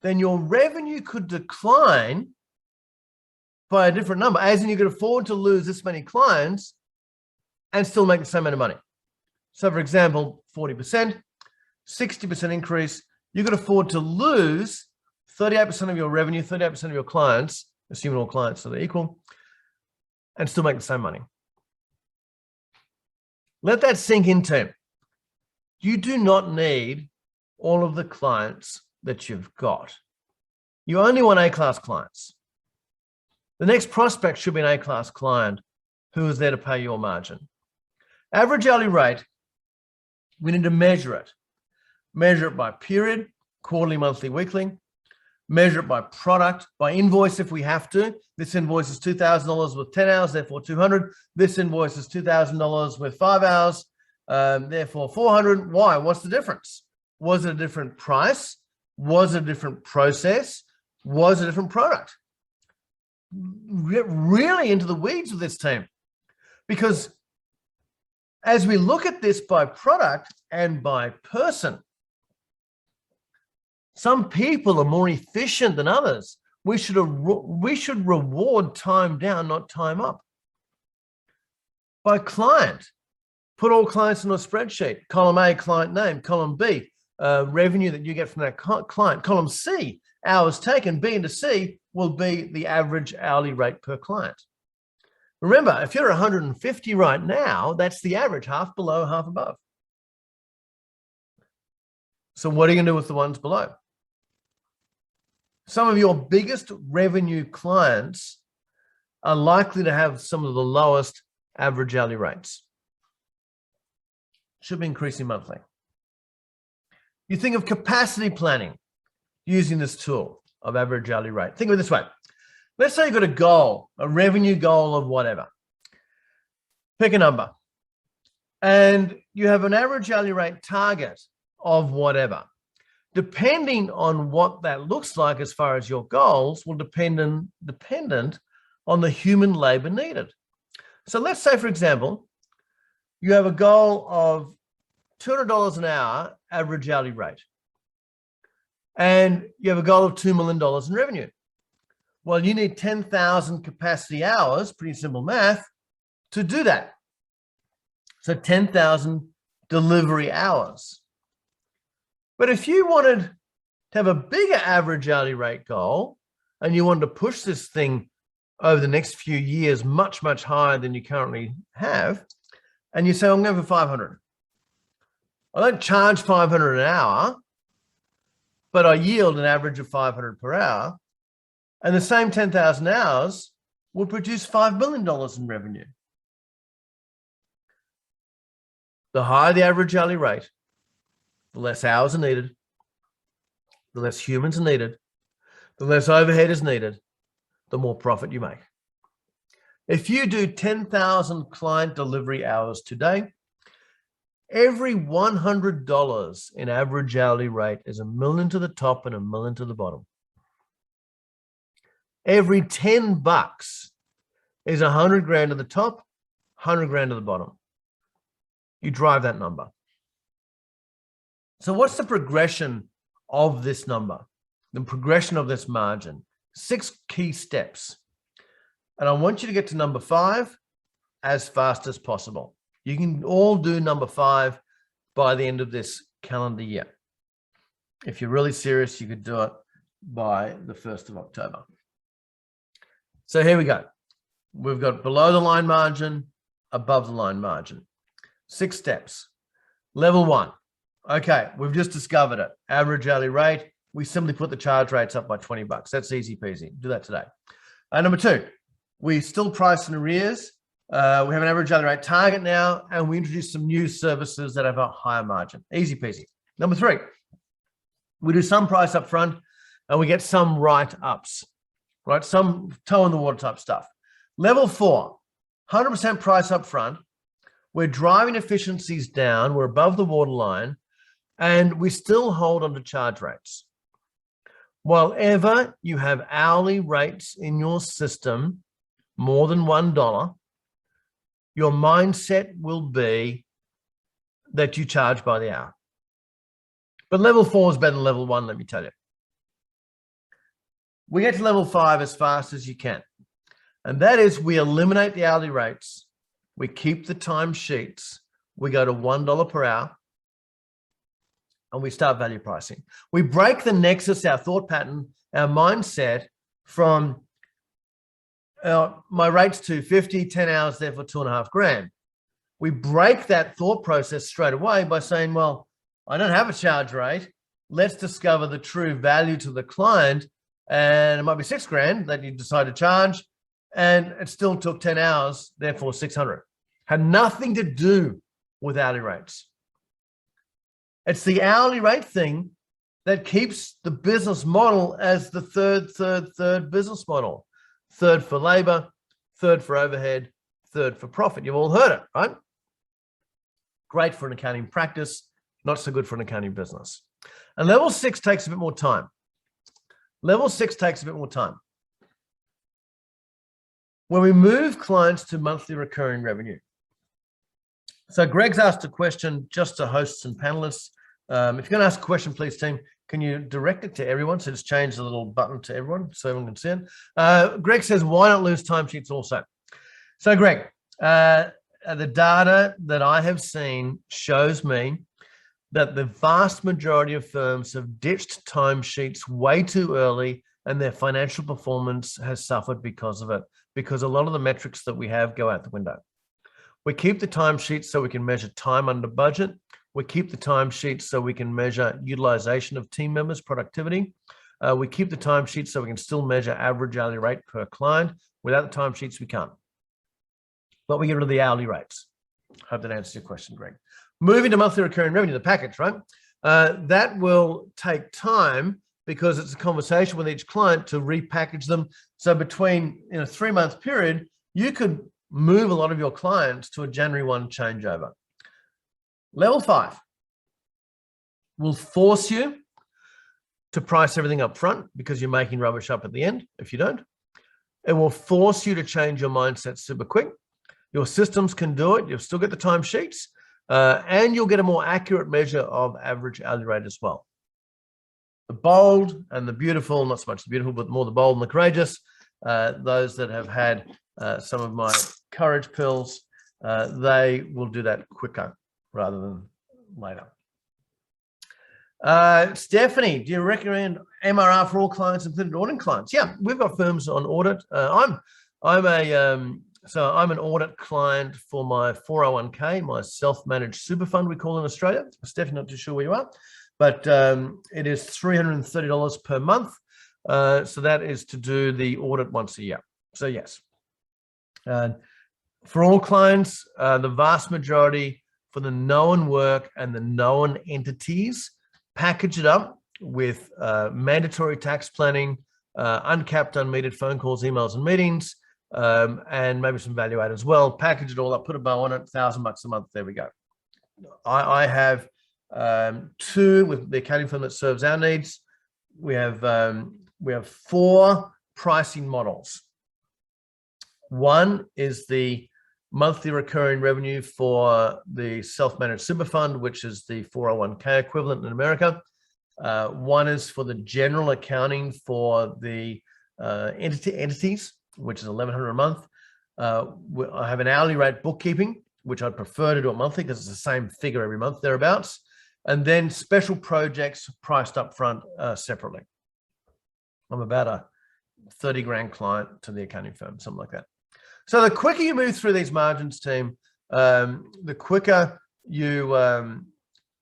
then your revenue could decline by a different number, as in you could afford to lose this many clients and still make the same amount of money. So for example, 40%, 60% increase, you could afford to lose 38% of your revenue, 38% of your clients, assuming all clients are equal, and still make the same money. Let that sink into. You do not need all of the clients that you've got. You only want A-class clients. The next prospect should be an A-class client who is there to pay your margin. Average hourly rate, we need to measure it. Measure it by period, quarterly, monthly, weekly. Measure it by product, by invoice if we have to. This invoice is $2,000 with 10 hours, therefore 200. This invoice is $2,000 with 5 hours, therefore 400. Why? What's the difference? Was it a different price? Was it a different process? Was it a different product? Get really into the weeds with this team, because as we look at this by product and by person, some people are more efficient than others. We should reward time down, not time up. By client, put all clients in a spreadsheet. Column A, client name. Column B, revenue that you get from that client. Column C, hours taken. B into C will be the average hourly rate per client. Remember, if you're 150 right now, that's the average, half below, half above. So what are you going to do with the ones below? Some of your biggest revenue clients are likely to have some of the lowest average hourly rates. Should be increasing monthly. You think of capacity planning using this tool of average hourly rate. Think of it this way. Let's say you've got a goal, a revenue goal of whatever. Pick a number. And you have an average hourly rate target of whatever. Depending on what that looks like as far as your goals will dependent on the human labor needed. So let's say, for example, you have a goal of $200 an hour average hourly rate, and you have a goal of $2 million in revenue. Well, you need 10,000 capacity hours, pretty simple math, to do that. So 10,000 delivery hours. But if you wanted to have a bigger average hourly rate goal and you wanted to push this thing over the next few years much, much higher than you currently have, and you say, I'm going for 500. I don't charge 500 an hour, but I yield an average of 500 per hour. And the same 10,000 hours will produce $5 million in revenue. The higher the average hourly rate, the less hours are needed, the less humans are needed, the less overhead is needed, the more profit you make. If you do 10,000 client delivery hours today, every $100 in average hourly rate is $1 million to the top and $1 million to the bottom. Every 10 bucks is 100 grand to the top, 100 grand to the bottom. You drive that number. So what's the progression of this number? The progression of this margin? 6 key steps. And I want you to get to number 5 as fast as possible. You can all do number 5 by the end of this calendar year. If you're really serious, you could do it by the 1st of October. So here we go. We've got below the line margin, above the line margin. 6 steps. Level 1. Okay, we've just discovered it. Average hourly rate. We simply put the charge rates up by 20 bucks. That's easy peasy. Do that today. Number 2, we still price in arrears. We have an average hourly rate target now, and we introduce some new services that have a higher margin. Easy peasy. Number 3, we do some price up front and we get some write-ups, right? Some toe in the water type stuff. Level 4, 100% price up front. We're driving efficiencies down. We're above the waterline, and we still hold on to charge rates. While ever you have hourly rates in your system more than $1, your mindset will be that you charge by the hour. But level 4 is better than level 1, let me tell you. We get to level 5 as fast as you can. And that is, we eliminate the hourly rates. We keep the timesheets. We go to $1 per hour. and we start value pricing. We break the nexus, our thought pattern, our mindset from my rate's 250, 10 hours, therefore 2.5 grand. We break that thought process straight away by saying, well, I don't have a charge rate. Let's discover the true value to the client. And it might be 6 grand that you decide to charge. And it still took 10 hours, therefore 600. Had nothing to do with hourly rates. It's the hourly rate thing that keeps the business model as the third business model. Third for labor, third for overhead, third for profit. You've all heard it, right? Great for an accounting practice, not so good for an accounting business. And level 6 takes a bit more time. Level 6 takes a bit more time. When we move clients to monthly recurring revenue. So Greg's asked a question just to hosts and panelists. If you're going to ask a question, please, team, can you direct it to everyone? So just change the little button to everyone so everyone can see it. Greg says, why not lose timesheets also? So Greg, the data that I have seen shows me that the vast majority of firms have ditched timesheets way too early, and their financial performance has suffered because of it, because a lot of the metrics that we have go out the window. We keep the timesheets so we can measure time under budget. We keep the timesheets so we can measure utilization of team members, productivity. We keep the timesheets so we can still measure average hourly rate per client. Without the timesheets, we can't. But we get rid of the hourly rates. Hope that answers your question, Greg. Moving to monthly recurring revenue, the package, right? That will take time because it's a conversation with each client to repackage them. So between a 3-month period, you could move a lot of your clients to a January 1 changeover. Level 5 will force you to price everything up front because you're making rubbish up at the end if you don't. It will force you to change your mindset super quick. Your systems can do it. You'll still get the timesheets, and you'll get a more accurate measure of average hourly rate as well. The bold and the beautiful, not so much the beautiful, but more the bold and the courageous, those that have had some of my courage pills, they will do that quicker rather than later. Stephanie, do you recommend MRR for all clients, including audit clients? Yeah, we've got firms on audit. I'm an audit client for my 401k, my self-managed super fund, we call in Australia. Stephanie, not too sure where you are, but it is $330 per month. So that is to do the audit once a year. So yes, for all clients, the vast majority for the known work and the known entities, package it up with mandatory tax planning, uncapped, unmetered phone calls, emails, and meetings, and maybe some value add as well. Package it all up, put a bow on it, $1,000 a month. There we go. I have 2 with the accounting firm that serves our needs. We have 4 pricing models. One is the monthly recurring revenue for the self-managed super fund, which is the 401k equivalent in America. One is for the general accounting for the entities, which is $1,100 a month. I have an hourly rate bookkeeping, which I'd prefer to do it monthly because it's the same figure every month thereabouts. And then special projects priced up front separately. I'm about a 30 grand client to the accounting firm, something like that. So the quicker you move through these margins, team, the quicker you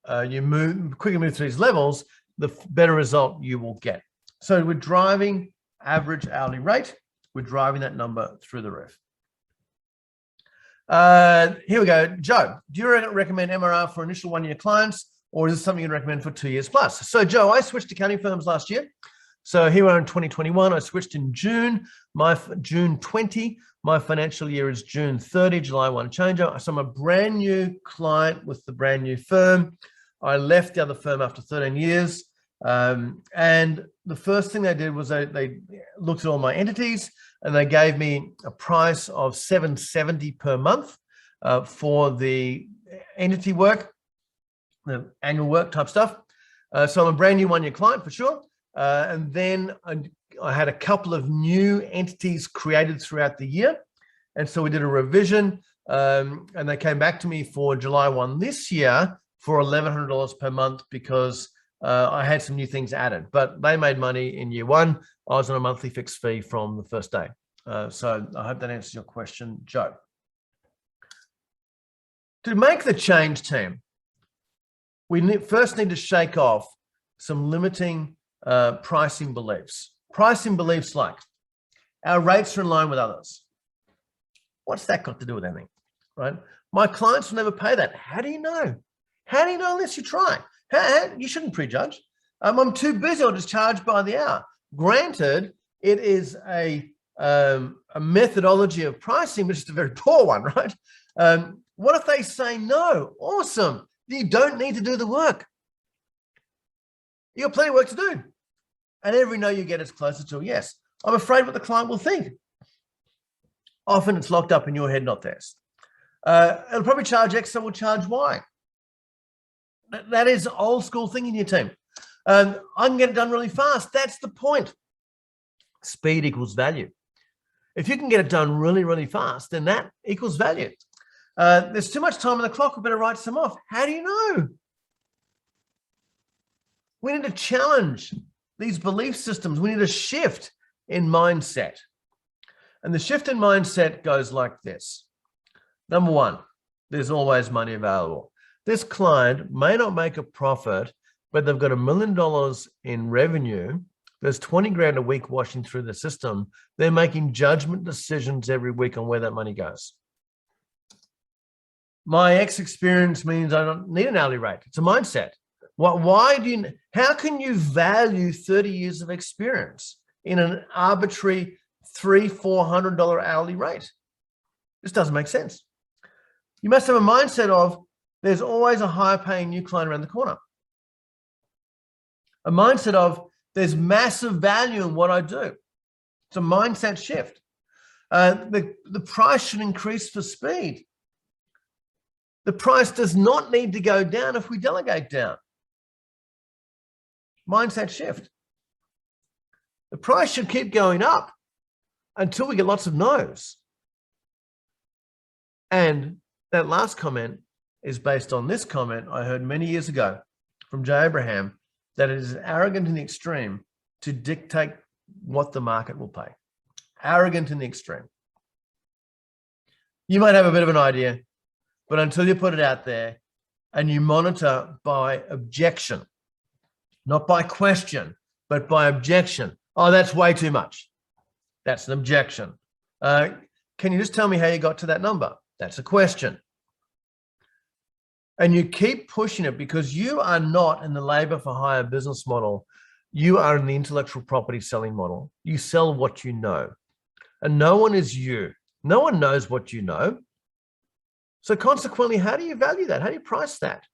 move through these levels, the better result you will get. So we're driving average hourly rate. We're driving that number through the roof. Here we go. Joe, do you recommend MRR for initial 1-year clients, or is this something you'd recommend for 2 years plus? So Joe, I switched accounting firms last year. So here we are in 2021. I switched in June, June 20. My financial year is June 30, July 1 changeover. So I'm a brand new client with the brand new firm. I left the other firm after 13 years. And the first thing they did was they looked at all my entities and they gave me a price of $770 per month for the entity work, the annual work type stuff. So I'm a brand new 1-year client for sure. And then I had a couple of new entities created throughout the year. And so we did a revision and they came back to me for July 1 this year for $1,100 per month because I had some new things added, but they made money in year one. I was on a monthly fixed fee from the first day. So I hope that answers your question, Joe. To make the change, team, we first need to shake off some limiting pricing beliefs. Pricing beliefs like our rates are in line with others. What's that got to do with anything, right? My clients will never pay that. How do you know? How do you know unless you try? You shouldn't prejudge. I'm too busy. I'll just charge by the hour. Granted, it is a methodology of pricing, which is a very poor one, right? What if they say no? Awesome. You don't need to do the work. You got plenty of work to do. And every no you get is closer to a yes. I'm afraid what the client will think. Often it's locked up in your head, not theirs. It'll probably charge X, so we'll charge Y. That is old school thinking in your team. I can get it done really fast. That's the point. Speed equals value. If you can get it done really, really fast, then that equals value. There's too much time on the clock. We better write some off. How do you know? We need to challenge these belief systems. We need a shift in mindset. And the shift in mindset goes like this. Number one, there's always money available. This client may not make a profit, but they've got $1 million in revenue. There's 20 grand a week washing through the system. They're making judgment decisions every week on where that money goes. My X experience means I don't need an hourly rate. It's a mindset. How can you value 30 years of experience in an arbitrary $300-400 hourly rate? This doesn't make sense. You must have a mindset of there's always a higher paying new client around the corner. A mindset of there's massive value in what I do. It's a mindset shift. The price should increase for speed. The price does not need to go down if we delegate down. Mindset shift. The price should keep going up until we get lots of no's. And that last comment is based on this comment I heard many years ago from Jay Abraham, that it is arrogant in the extreme to dictate what the market will pay. Arrogant in the extreme. You might have a bit of an idea, but until you put it out there and you monitor by objection, not by question, but by objection. Oh, that's way too much. That's an objection. Can you just tell me how you got to that number? That's a question. And you keep pushing it because you are not in the labor for hire business model. You are in the intellectual property selling model. You sell what you know. And no one is you. No one knows what you know. So consequently, how do you value that? How do you price that?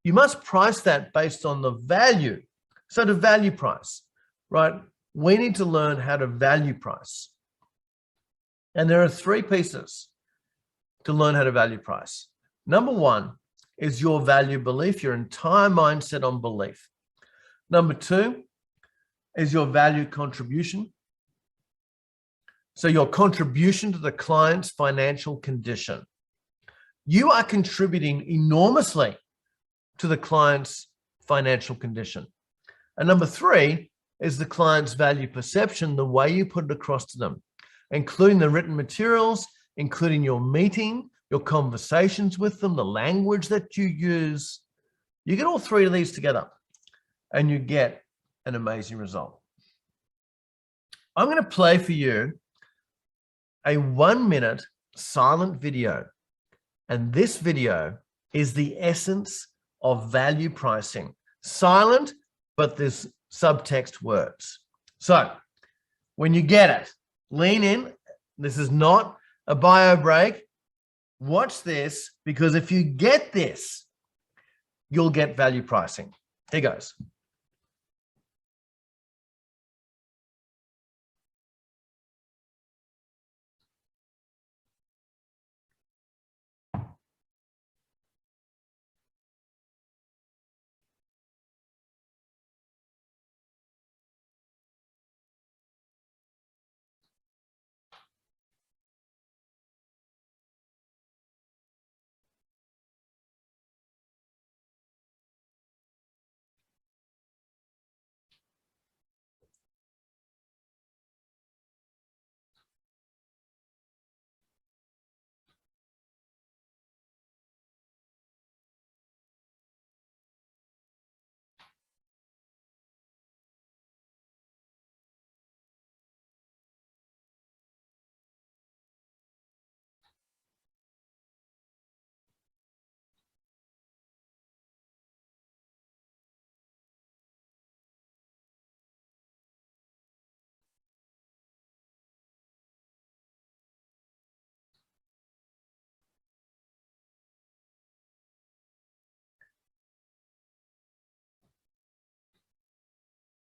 You must price that based on the value. So to value price, right? We need to learn how to value price. And there are 3 pieces to learn how to value price. Number 1 is your value belief, your entire mindset on belief. Number 2 is your value contribution. So your contribution to the client's financial condition. You are contributing enormously to the client's financial condition. And number 3 is the client's value perception, the way you put it across to them, including the written materials, including your meeting, your conversations with them, the language that you use. You get all 3 of these together and you get an amazing result. I'm going to play for you a 1-minute silent video. And this video is the essence of value pricing. Silent, but there's subtext words. So when you get it, lean in. This is not a bio break. Watch this, because if you get this, you'll get value pricing. Here goes.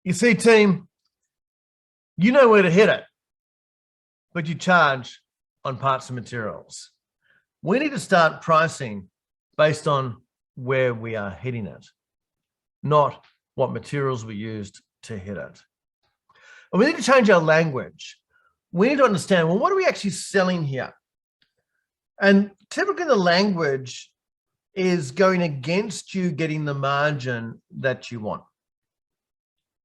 You see, team, you know where to hit it, but you charge on parts and materials. We need to start pricing based on where we are hitting it, not what materials we used to hit it. And we need to change our language. We need to understand, well, what are we actually selling here? And typically the language is going against you getting the margin that you want.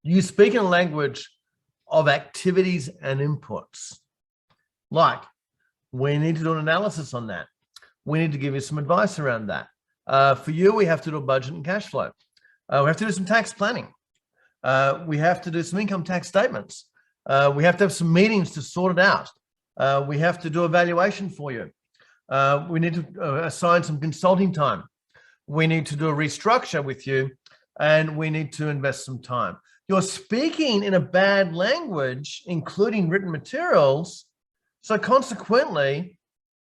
You speak in a language of activities and inputs. Like, we need to do an analysis on that. We need to give you some advice around that. For you, we have to do a budget and cash flow. We have to do some tax planning. We have to do some income tax statements. We have to have some meetings to sort it out. We have to do a valuation for you. We need to assign some consulting time. We need to do a restructure with you, and we need to invest some time. You're speaking in a bad language, including written materials. So consequently,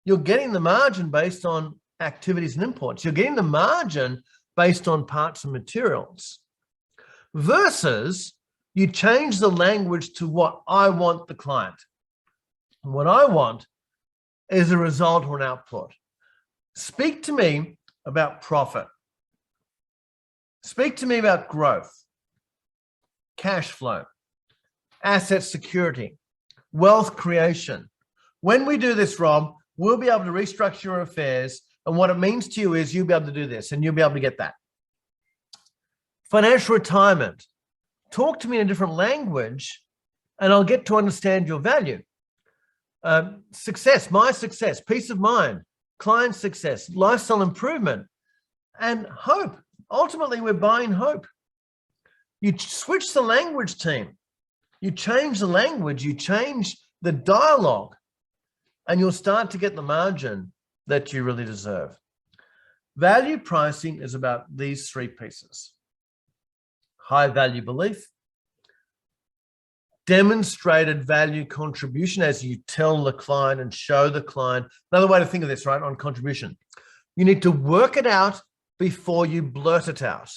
you're getting the margin based on activities and inputs. You're getting the margin based on parts and materials. Versus you change the language to what I want the client. And what I want is a result or an output. Speak to me about profit. Speak to me about growth, cash flow, asset security, wealth creation. When we do this, Rob, we'll be able to restructure your affairs. And what it means to you is you'll be able to do this and you'll be able to get that. Financial retirement. Talk to me in a different language and I'll get to understand your value. Success, my success, peace of mind, client success, lifestyle improvement, and hope. Ultimately, we're buying hope. You switch the language, team. You change the language, you change the dialogue, and you'll start to get the margin that you really deserve. Value pricing is about these three pieces. High value belief, demonstrated value contribution as you tell the client and show the client. Another way to think of this, right, on contribution. You need to work it out before you blurt it out.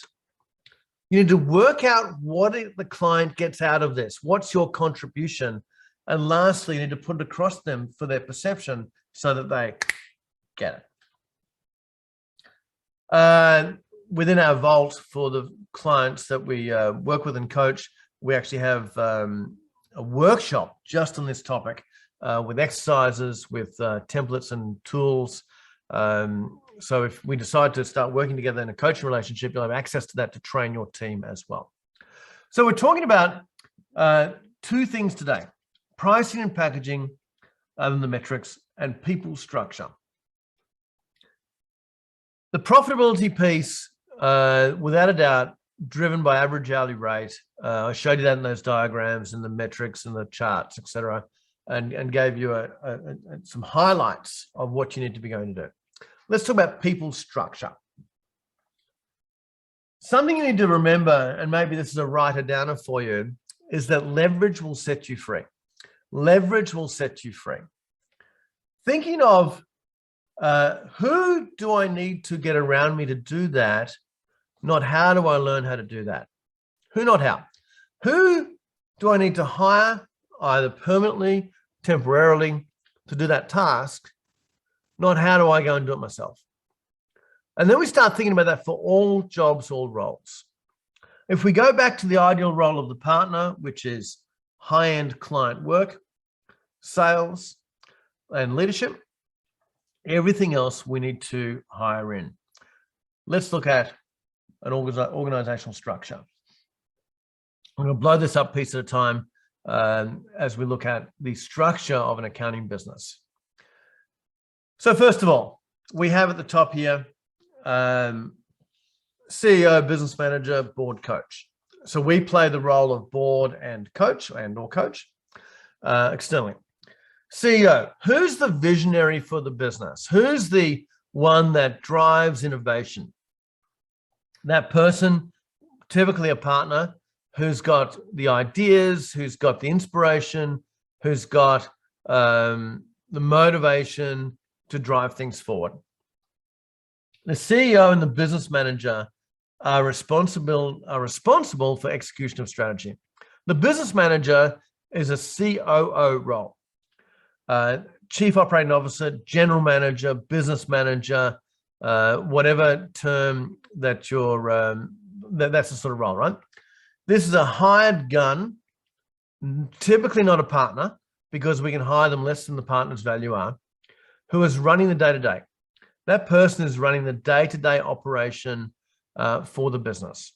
You need to work out what the client gets out of this. What's your contribution? And lastly, you need to put it across them for their perception so that they get it. Within our vault for the clients that we work with and coach, we actually have a workshop just on this topic with exercises, with templates and tools. So if we decide to start working together in a coaching relationship, you'll have access to that to train your team as well. So we're talking about two things today: pricing and packaging, the metrics, and people structure. The profitability piece, without a doubt, driven by average hourly rate. I showed you that in those diagrams and the metrics and the charts, etc., and gave you some highlights of what you need to be going to do. Let's talk about people structure. Something you need to remember, and maybe this is a writer-downer for you, is that leverage will set you free. Leverage will set you free. Thinking of who do I need to get around me to do that, not how do I learn how to do that. Who, not how. Who do I need to hire, either permanently, temporarily, to do that task, not how do I go and do it myself. And then we start thinking about that for all jobs, all roles. If we go back to the ideal role of the partner, which is high-end client work, sales, and leadership, everything else we need to hire in. Let's look at an organizational structure. I'm going to blow this up piece at a time as we look at the structure of an accounting business. So first of all, we have at the top here, CEO, business manager, board coach. So we play the role of board and coach or coach externally. CEO, who's the visionary for the business? Who's the one that drives innovation? That person, typically a partner, who's got the ideas, who's got the inspiration, who's got the motivation to drive things forward. The CEO and the business manager are responsible for execution of strategy. The business manager is a COO role. Chief Operating Officer, General Manager, Business Manager, whatever term that you're, that's the sort of role, right? This is a hired gun, typically not a partner, because we can hire them less than the partner's value are, who is running the day-to-day. That person is running the day-to-day operation for the business.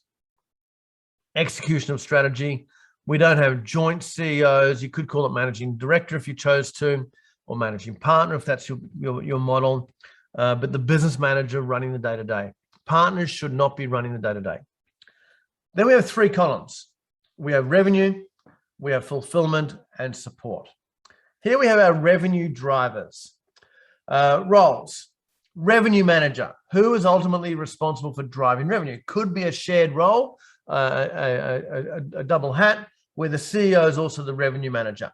Execution of strategy. We don't have joint CEOs. You could call it managing director if you chose to, or managing partner if that's your model. But the business manager running the day-to-day. Partners should not be running the day-to-day. Then we have three columns. We have revenue, we have fulfillment, and support. Here we have our revenue drivers. Roles. Revenue manager, who is ultimately responsible for driving revenue. Could be a shared role, a double hat, where the CEO is also the revenue manager.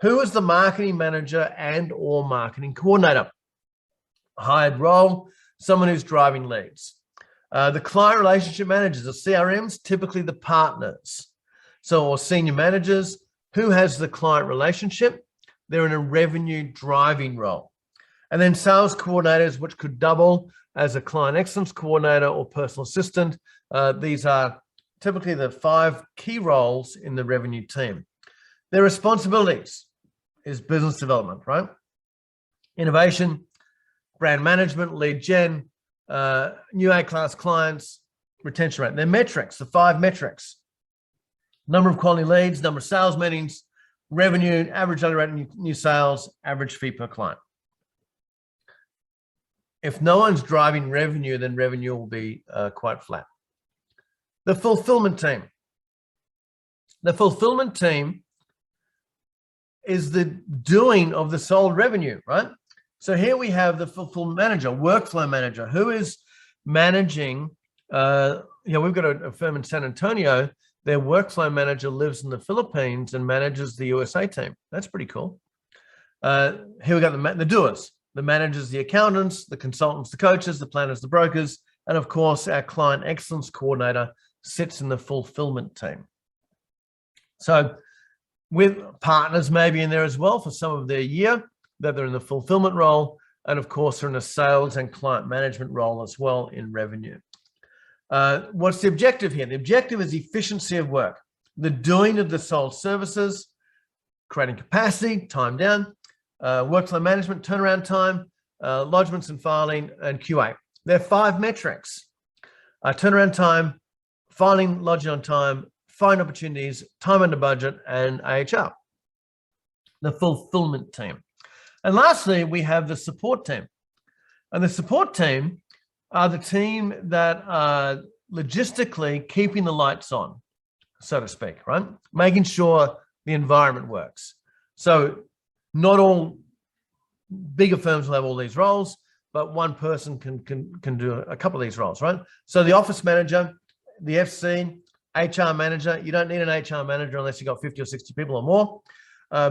Who is the marketing manager and or marketing coordinator? Hired role, someone who's driving leads. The client relationship managers, the CRMs, typically the partners. So, or senior managers, who has the client relationship? They're in a revenue driving role. And then sales coordinators, which could double as a client excellence coordinator or personal assistant. These are typically the 5 key roles in the revenue team. Their responsibilities is business development, right? Innovation, brand management, lead gen, new A-class clients, retention rate. Their metrics, the 5 metrics: number of quality leads, number of sales meetings, revenue, average daily rate new sales, average fee per client. If no one's driving revenue, then revenue will be quite flat. The fulfillment team. The fulfillment team is the doing of the sold revenue, right? So here we have the fulfillment manager, workflow manager, who is managing, we've got a firm in San Antonio. Their workflow manager lives in the Philippines and manages the USA team. That's pretty cool. Here we got the doers, the managers, the accountants, the consultants, the coaches, the planners, the brokers, and of course, our client excellence coordinator sits in the fulfillment team. So with partners maybe in there as well for some of their year, that they're in the fulfillment role, and of course, they're in a sales and client management role as well in revenue. What's the objective here? The objective is efficiency of work, the doing of the sold services, creating capacity, time down, workflow management, turnaround time, lodgements and filing, and QA. There are 5 metrics: turnaround time, filing, lodging on time, find opportunities, time under budget, and AHR. The fulfillment team. And lastly, we have the support team. And the support team are the team that are logistically keeping the lights on, so to speak, right? Making sure the environment works. So not all bigger firms will have all these roles, but one person can do a couple of these roles, right? So the office manager, the FC, HR manager. You don't need an HR manager unless you've got 50 or 60 people or more.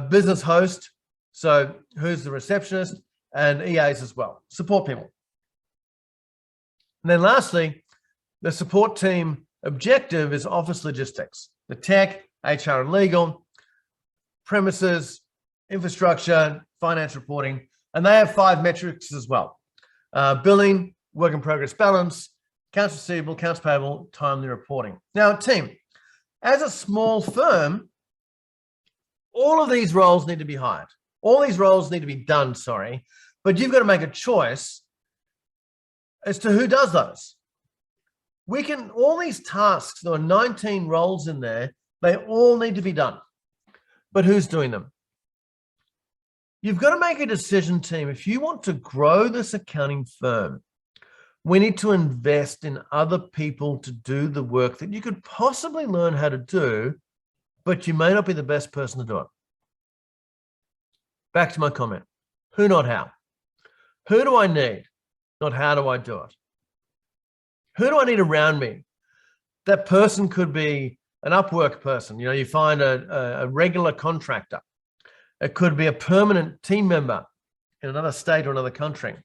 Business host. So who's the receptionist, and EAs as well, support people. And then lastly, the support team objective is office logistics, the tech, HR and legal, premises, infrastructure, finance reporting, and they have 5 metrics as well. Billing, work in progress balance, accounts receivable, accounts payable, timely reporting. Now, team, as a small firm, all of these roles need to be hired. All these roles need to be done, but you've got to make a choice as to who does those. All these tasks, there are 19 roles in there, they all need to be done. But who's doing them? You've got to make a decision, team. If you want to grow this accounting firm, we need to invest in other people to do the work that you could possibly learn how to do, but you may not be the best person to do it. Back to my comment, who, not how. Who do I need? Not how do I do it? Who do I need around me? That person could be an Upwork person. You find a regular contractor. It could be a permanent team member in another state or another country.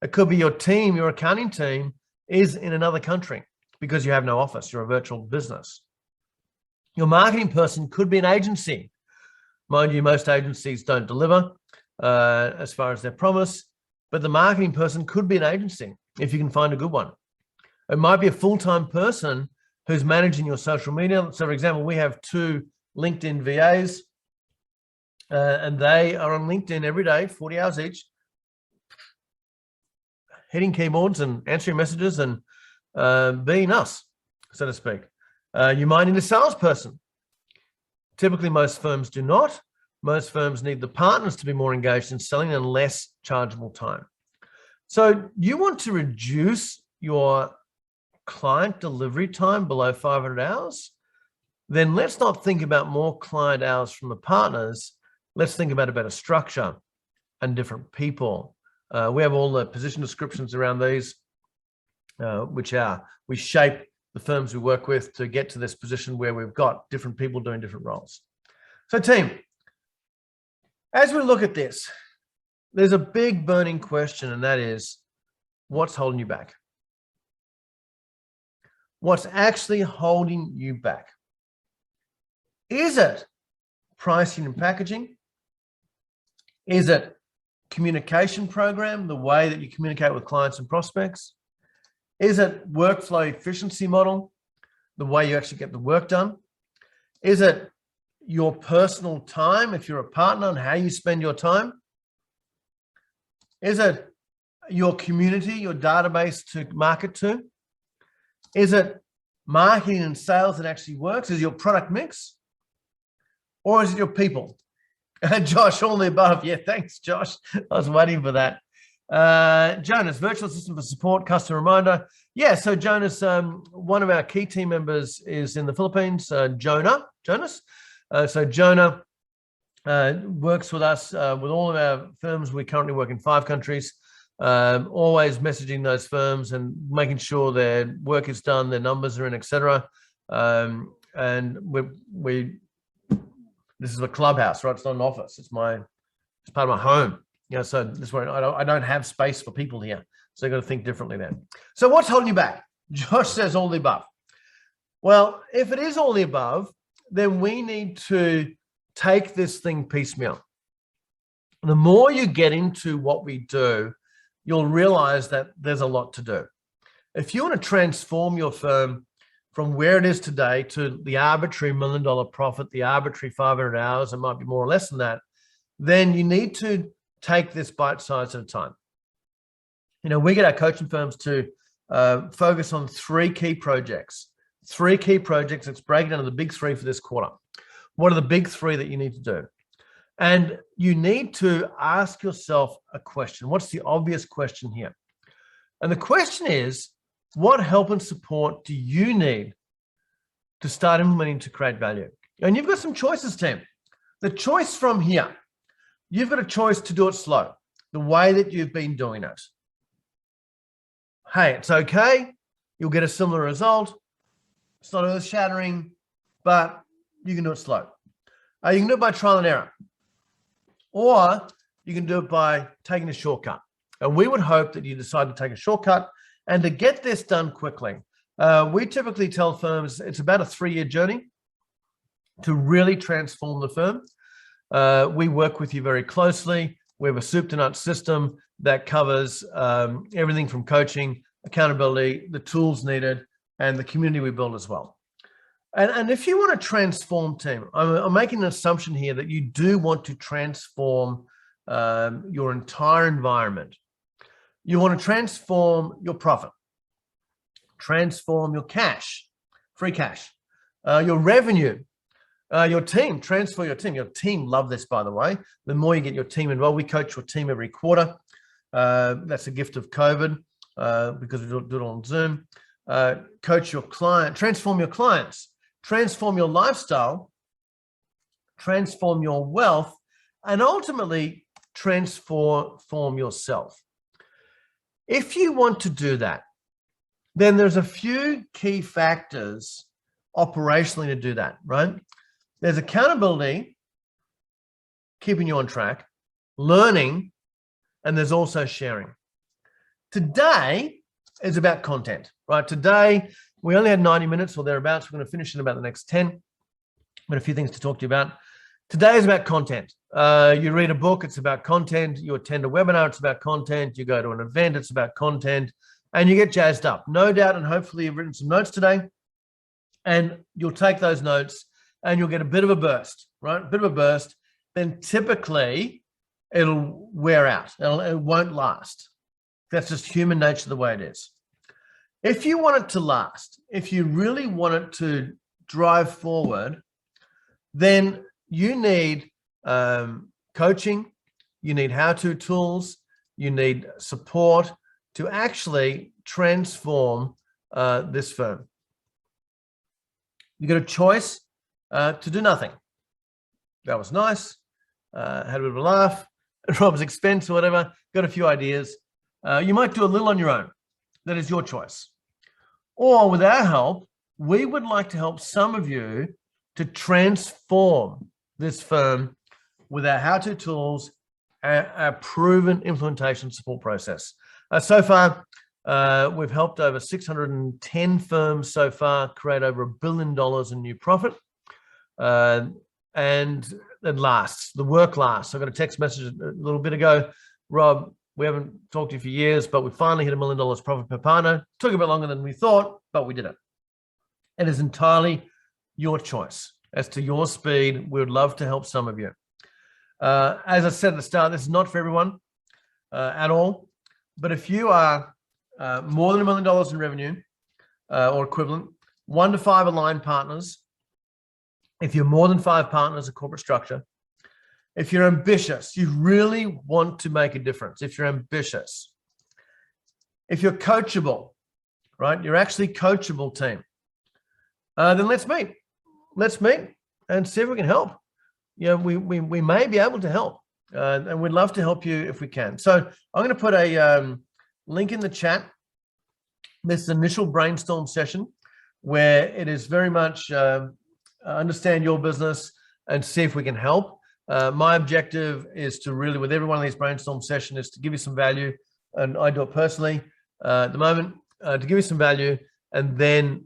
It could be your team, your accounting team is in another country because you have no office. You're a virtual business. Your marketing person could be an agency. Mind you, most agencies don't deliver as far as their promise, but the marketing person could be an agency if you can find a good one. It might be a full-time person who's managing your social media. So for example, we have 2 LinkedIn VAs and they are on LinkedIn every day, 40 hours each, hitting keyboards and answering messages and being us, so to speak. You might need a salesperson. Typically, most firms do not. Most firms need the partners to be more engaged in selling and less chargeable time. So you want to reduce your client delivery time below 500 hours? Then let's not think about more client hours from the partners. Let's think about a better structure and different people. We have all the position descriptions around these, we shape the firms we work with to get to this position where we've got different people doing different roles. So team, as we look at this, there's a big burning question, and that is, what's holding you back? What's actually holding you back? Is it pricing and packaging? Is it communication program, the way that you communicate with clients and prospects? Is it workflow efficiency model, the way you actually get the work done? Is it your personal time, if you're a partner, and how you spend your time? Is it your community, your database to market to? Is it marketing and sales that actually works? Is it your product mix? Or is it your people? Josh, all the above. Yeah, thanks, Josh. I was waiting for that. Jonas, virtual assistant for support, customer reminder. Yeah, so Jonas, one of our key team members is in the Philippines, Jonas. So Jonah works with us with all of our firms. We currently work in 5 countries, always messaging those firms and making sure their work is done, their numbers are in, etc. And this is a clubhouse, right? It's not an office. It's part of my home. You know, so this way I don't have space for people here. So you got to think differently then. So what's holding you back? Josh says all the above. Well, if it is all the above, then we need to take this thing piecemeal. The more you get into what we do, you'll realize that there's a lot to do. If you want to transform your firm from where it is today to the arbitrary $1 million profit, the arbitrary 500 hours, it might be more or less than that, then you need to take this bite size at a time. You know, we get our coaching firms to focus on 3 key projects. 3 key projects. Let's break it down to the big 3 for this quarter. What are the big 3 that you need to do? And you need to ask yourself a question. What's the obvious question here? And the question is, what help and support do you need to start implementing to create value? And you've got some choices, team. The choice from here, you've got a choice to do it slow, the way that you've been doing it. Hey, it's okay. You'll get a similar result. It's not earth-shattering, but you can do it slow. You can do it by trial and error, or you can do it by taking a shortcut. And we would hope that you decide to take a shortcut and to get this done quickly. We typically tell firms it's about a 3-year journey to really transform the firm. We work with you very closely. We have a soup to nuts system that covers everything from coaching, accountability, the tools needed, and the community we build as well. And if you want to transform, team, I'm making an assumption here that you do want to transform your entire environment. You want to transform your profit, transform your cash, free cash, your revenue, your team, transfer your team. Your team love this, by the way. The more you get your team involved, we coach your team every quarter. That's a gift of COVID because we do it on Zoom. Coach your client, transform your clients, transform your lifestyle, transform your wealth, and ultimately transform yourself. If you want to do that, then there's a few key factors operationally to do that, right? There's accountability, keeping you on track, learning, and there's also sharing. Today is about content, right? Today, We only had 90 minutes or thereabouts. We're going to finish in about the next 10. But a few things to talk to you about. Today is about content. You read a book, it's about content. You attend a webinar, it's about content. You go to an event, it's about content. And you get jazzed up. No doubt, and hopefully you've written some notes today. And you'll take those notes and you'll get a bit of a burst, right? A bit of a burst. Then typically it'll wear out. It won't last. That's just human nature, the way it is. If you want it to last, if you really want it to drive forward, then you need coaching, you need how-to tools, you need support to actually transform this firm. You got a choice to do nothing. That was nice. Had a bit of a laugh at Rob's expense or whatever. Got a few ideas. You might do a little on your own. That is your choice. Or with our help, we would like to help some of you to transform this firm with our how-to tools, our proven implementation support process. So far, we've helped over 610 firms so far create over $1 billion in new profit. And it lasts, the work lasts. I got a text message a little bit ago, Rob, we haven't talked to you for years, but we finally hit $1 million profit per partner. Took a bit longer than we thought, but we did it. It is entirely your choice as to your speed. We would love to help some of you. As I said at the start, this is not for everyone at all. But if you are more than $1 million in revenue or equivalent, 1 to 5 aligned partners, if you're more than 5 partners, a corporate structure, if you're ambitious, you really want to make a difference. If you're ambitious, if you're coachable, right? You're actually coachable team. Then let's meet. Let's meet and see if we can help. You know, we may be able to help, and we'd love to help you if we can. So I'm going to put a link in the chat. This initial brainstorm session where it is very much understand your business and see if we can help. My objective is to really, with every one of these brainstorm sessions, is to give you some value, and I do it personally at the moment, to give you some value, and then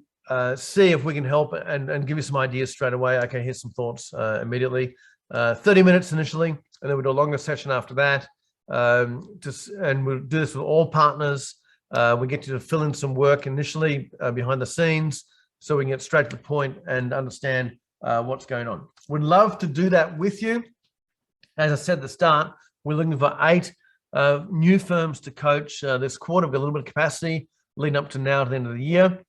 see if we can help and give you some ideas straight away. Okay, here's some thoughts immediately. 30 minutes initially, and then we'll do a longer session after that. And we'll do this with all partners. We get you to fill in some work initially behind the scenes so we can get straight to the point and understand what's going on. We'd love to do that with you. As I said at the start, we're looking for 8 new firms to coach this quarter. We've got a little bit of capacity leading up to now to the end of the year.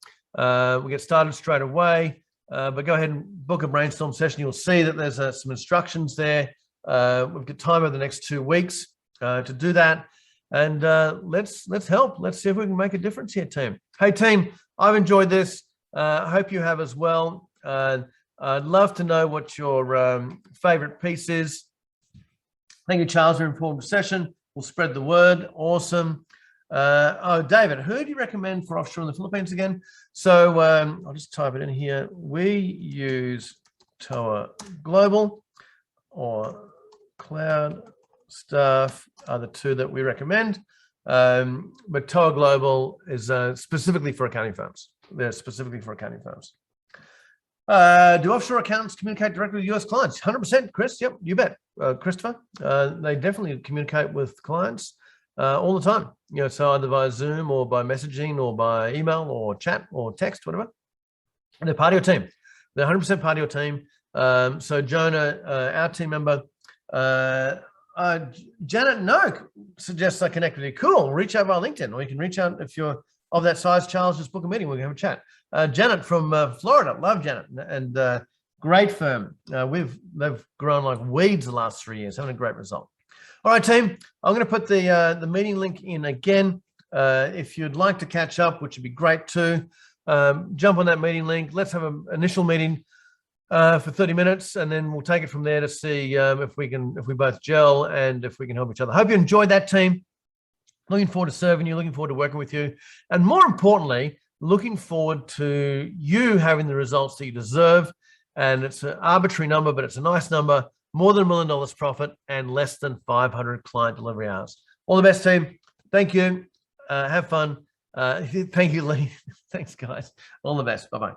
We get started straight away, but go ahead and book a brainstorm session. You'll see that there's some instructions there. We've got time over the next 2 weeks to do that. And let's help. Let's see if we can make a difference here, team. Hey, team, I've enjoyed this. I hope you have as well. I'd love to know what your favorite piece is. Thank you, Charles. Very important session. We'll spread the word. Awesome. Oh, David, who do you recommend for offshore in the Philippines again? So I'll just type it in here. We use Toa Global or Cloud Staff are the 2 that we recommend. But Toa Global is specifically for accounting firms. They're specifically for accounting firms. Do offshore accountants communicate directly with US clients? 100%, Chris. Yep, you bet. Christopher, they definitely communicate with clients all the time. You know, so either via Zoom or by messaging or by email or chat or text, whatever. And they're part of your team. They're 100% part of your team. So Jonah, our team member, Janet Noak suggests I connect with you. Cool. Reach out via LinkedIn, or you can reach out if you're of that size. Charles, just book a meeting. We can have a chat. Janet from Florida. Love Janet. And great firm. They've grown like weeds the last 3 years, having a great result. All right, team. I'm going to put the meeting link in again. If you'd like to catch up, which would be great too, jump on that meeting link. Let's have an initial meeting for 30 minutes, and then we'll take it from there to see if we both gel and if we can help each other. Hope you enjoyed that, team. Looking forward to serving you, looking forward to working with you, and more importantly, looking forward to you having the results that you deserve. And it's an arbitrary number, but it's a nice number. More than $1 million profit and less than 500 client delivery hours. All the best, team. Thank you. Have fun. Thank you, Lee. Thanks, guys. All the best. Bye-bye.